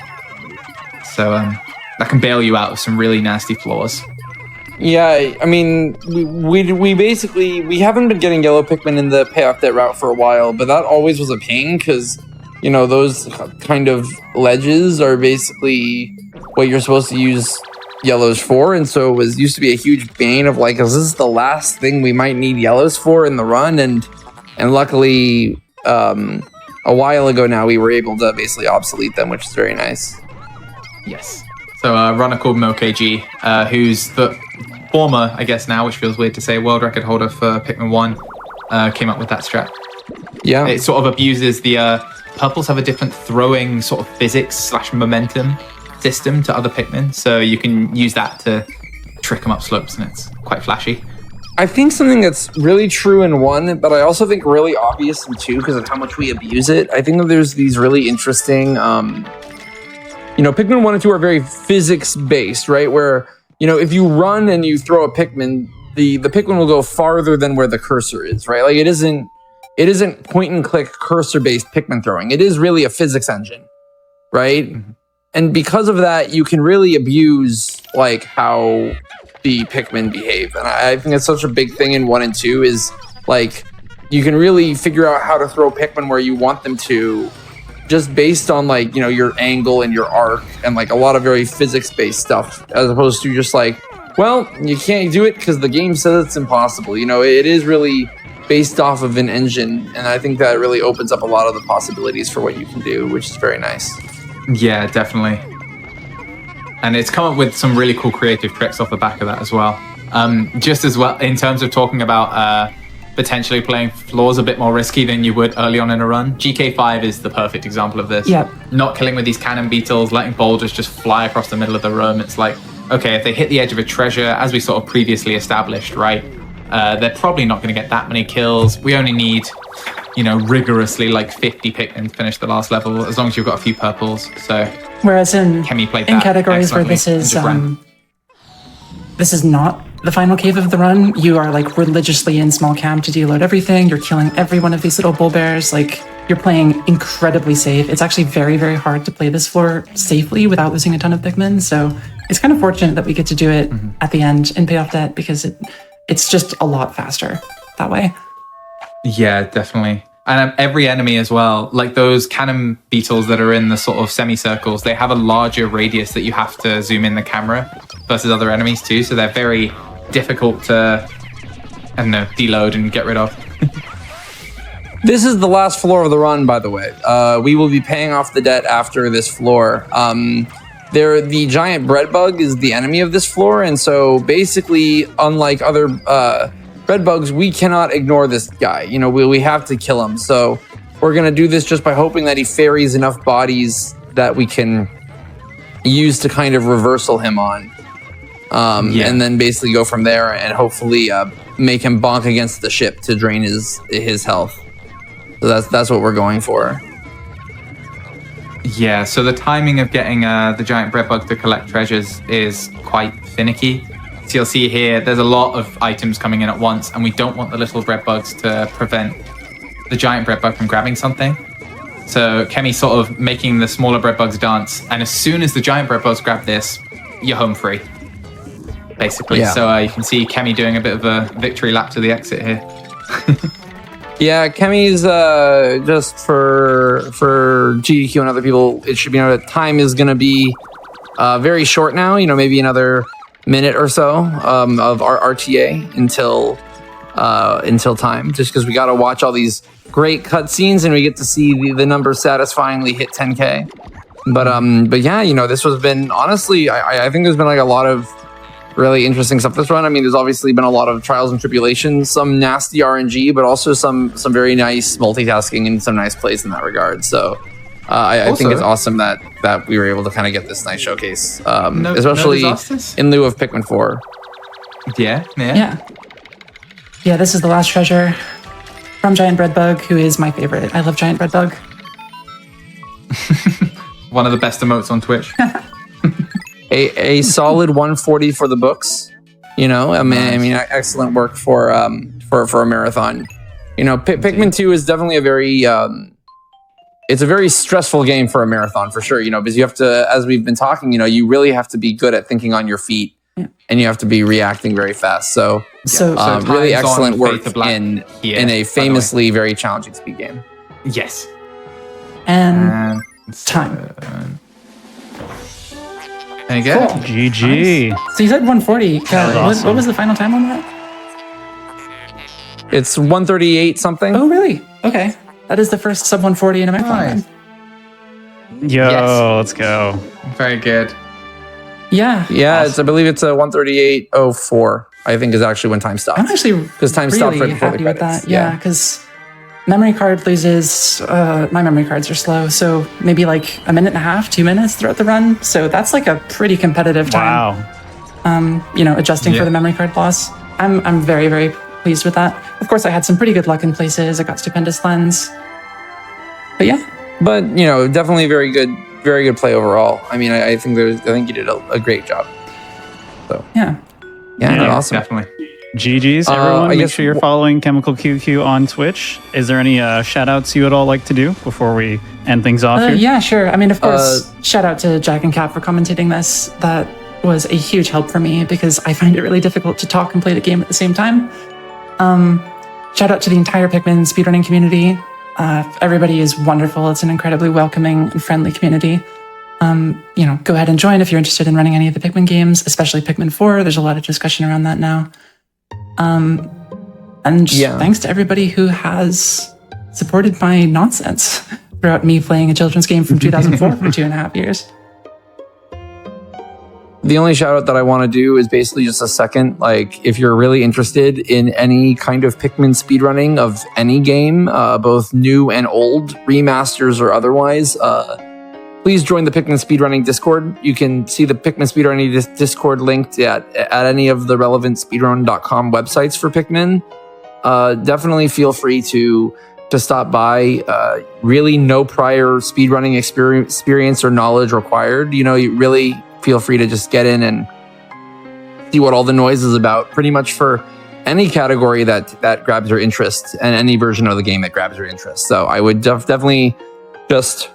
So that can bail you out of some really nasty flaws. Yeah, I mean, we basically, we haven't been getting yellow Pikmin in the payoff that route for a while, but that always was a pain because, you know, those kind of ledges are basically what you're supposed to use yellows for, and so it used to be a huge bane of like, is this the last thing we might need yellows for in the run? And luckily, a while ago now, we were able to basically obsolete them, which is very nice. Yes. So a runner called MoKG, who's the former, I guess now, which feels weird to say, world record holder for Pikmin 1, came up with that strat. Yeah. It sort of abuses the... purples have a different throwing sort of physics/momentum system to other Pikmin, so you can use that to trick them up slopes, and it's quite flashy. I think something that's really true in 1, but I also think really obvious in 2 because of how much we abuse it. I think that there's these really interesting, you know, Pikmin 1 and 2 are very physics-based, right? Where, you know, if you run and you throw a Pikmin, the Pikmin will go farther than where the cursor is, right? Like it isn't point-and-click cursor-based Pikmin throwing. It is really a physics engine, right? Mm-hmm. And because of that, you can really abuse, like, how the Pikmin behave. And I think it's such a big thing in 1 and 2 is, like, you can really figure out how to throw Pikmin where you want them to just based on, like, you know, your angle and your arc and, like, a lot of very physics-based stuff as opposed to just, like, well, you can't do it because the game says it's impossible. You know, it is really based off of an engine, and I think that really opens up a lot of the possibilities for what you can do, which is very nice. Yeah, definitely. And it's come up with some really cool creative tricks off the back of that as well. Just as well, in terms of talking about potentially playing floors a bit more risky than you would early on in a run, GK5 is the perfect example of this. Yep. Not killing with these cannon beetles, letting boulders just fly across the middle of the room. It's like, okay, if they hit the edge of a treasure, as we sort of previously established, right, they're probably not going to get that many kills. We only need, you know, rigorously like 50 Pikmin to finish the last level, as long as you've got a few purples. So whereas in categories where this is not the final cave of the run, you are like religiously in small cam to deload everything. You're killing every one of these little bull bears. Like, you're playing incredibly safe. It's actually very, very hard to play this floor safely without losing a ton of Pikmin. So it's kind of fortunate that we get to do it at the end in Payoff Debt, because it's just a lot faster that way. Yeah, definitely. And every enemy as well, like those cannon beetles that are in the sort of semicircles, they have a larger radius that you have to zoom in the camera versus other enemies too. So they're very difficult to, I don't know, deload and get rid of. This is the last floor of the run, by the way. We will be paying off the debt after this floor. The giant bread bug is the enemy of this floor, and so basically, unlike other bread bugs, we cannot ignore this guy. You know, we have to kill him. So we're gonna do this just by hoping that he ferries enough bodies that we can use to kind of reversal him on, and then basically go from there and hopefully make him bonk against the ship to drain his health. So that's what we're going for. Yeah, so the timing of getting the giant bread bug to collect treasures is quite finicky. So you'll see here, there's a lot of items coming in at once, and we don't want the little bread bugs to prevent the giant bread bug from grabbing something. So Kemi's sort of making the smaller bread bugs dance, and as soon as the giant bread bugs grab this, you're home free, basically. Yeah. So you can see Kemi doing a bit of a victory lap to the exit here. Yeah, Kemi's just for GDQ and other people, it should be noted that time is going to be very short now. Maybe another minute or so of our RTA until time, just because we got to watch all these great cutscenes and we get to see the numbers satisfyingly hit 10K. But yeah, this has been, honestly, I think there's been like a lot of really interesting stuff this run. I mean, there's obviously been a lot of trials and tribulations, some nasty RNG, but also some very nice multitasking and some nice plays in that regard. So I think it's awesome that we were able to kind of get this nice showcase, especially in lieu of Pikmin 4. Yeah. Yeah, this is the last treasure from Giant Breadbug, who is my favorite. I love Giant Breadbug. One of the best emotes on Twitch. a solid 140 for the books. I mean, excellent work for a marathon. Pikmin 2 is definitely a very it's a very stressful game for a marathon for sure. Because you have to, as we've been talking, you really have to be good at thinking on your feet, and you have to be reacting very fast. So really excellent work in a famously very challenging speed game. Yes. And time. There you go. Cool. GG. Nice. So you said 140. What was the final time on that? It's 138 something. Oh, really? Okay. That is the first sub 140 in a marathon. Nice. Yo, let's go. Very good. Yeah. Yeah, awesome. I believe it's a 138.04. I think is actually when time stopped. I'm actually because time really stopped right before happy the with credits. that. Yeah, because memory card loses. My memory cards are slow, so maybe like a minute and a half, 2 minutes throughout the run. So that's like a pretty competitive time. Wow. Adjusting for the memory card loss. I'm very, very pleased with that. Of course, I had some pretty good luck in places. I got stupendous lens. But yeah. But definitely very good play overall. I mean, I think you did a great job. So yeah, awesome. Definitely. GG's, everyone. Make sure you're following chemicalqq on Twitch. Is there any shout outs you would all like to do before we end things off here? Yeah, sure. I mean, of course, shout out to Jack and Cap for commentating this. That was a huge help for me because I find it really difficult to talk and play the game at the same time. Shout out to the entire Pikmin speedrunning community. Everybody is wonderful. It's an incredibly welcoming and friendly community. Go ahead and join if you're interested in running any of the Pikmin games, especially Pikmin 4. There's a lot of discussion around that now. Thanks to everybody who has supported my nonsense throughout me playing a children's game from 2004 for 2.5 years. The only shout out that I want to do is basically just a second. Like, if you're really interested in any kind of Pikmin speedrunning of any game, both new and old, remasters or otherwise, please join the Pikmin speedrunning Discord. You can see the Pikmin speedrunning Discord linked at any of the relevant speedrun.com websites for Pikmin. Definitely feel free to stop by. Really no prior speedrunning experience or knowledge required. You really feel free to just get in and see what all the noise is about, pretty much for any category that grabs your interest and any version of the game that grabs your interest. So I would definitely just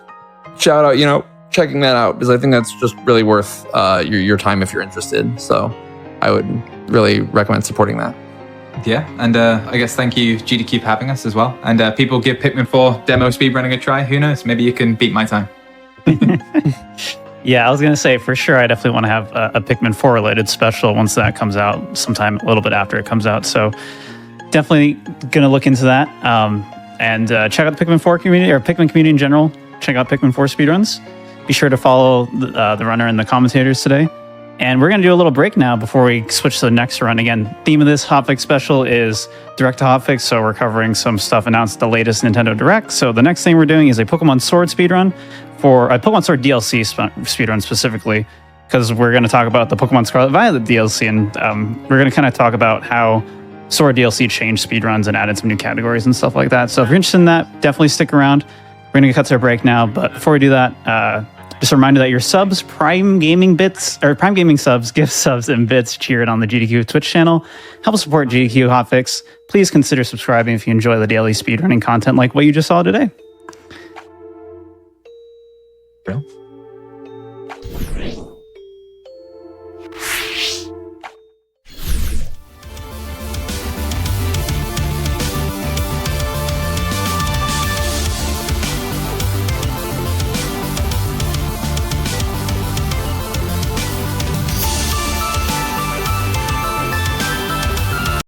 shout out, checking that out, because I think that's just really worth your time if you're interested. So I would really recommend supporting that. Yeah, and I guess thank you, GDQ, for having us as well. And people give Pikmin 4 demo speedrunning a try. Who knows? Maybe you can beat my time. Yeah, I was going to say, for sure, I definitely want to have a Pikmin 4 related special once that comes out, sometime a little bit after it comes out. So definitely going to look into that. And check out the Pikmin 4 community, or Pikmin community in general. Check out Pikmin 4 speedruns. Be sure to follow the runner and the commentators today. And we're going to do a little break now before we switch to the next run. Again, theme of this Hotfix special is Direct to Hotfix, so we're covering some stuff announced at the latest Nintendo Direct. So the next thing we're doing is a Pokemon Sword speedrun, for a Pokemon Sword DLC speedrun specifically, because we're going to talk about the Pokemon Scarlet Violet DLC, and we're going to kind of talk about how Sword DLC changed speedruns and added some new categories and stuff like that. So if you're interested in that, definitely stick around. We're going to cut to our break now, but before we do that, just a reminder that your subs, Prime Gaming subs, gift subs, and bits cheered on the GDQ Twitch channel help support GDQ Hotfix. Please consider subscribing if you enjoy the daily speedrunning content like what you just saw today. Real?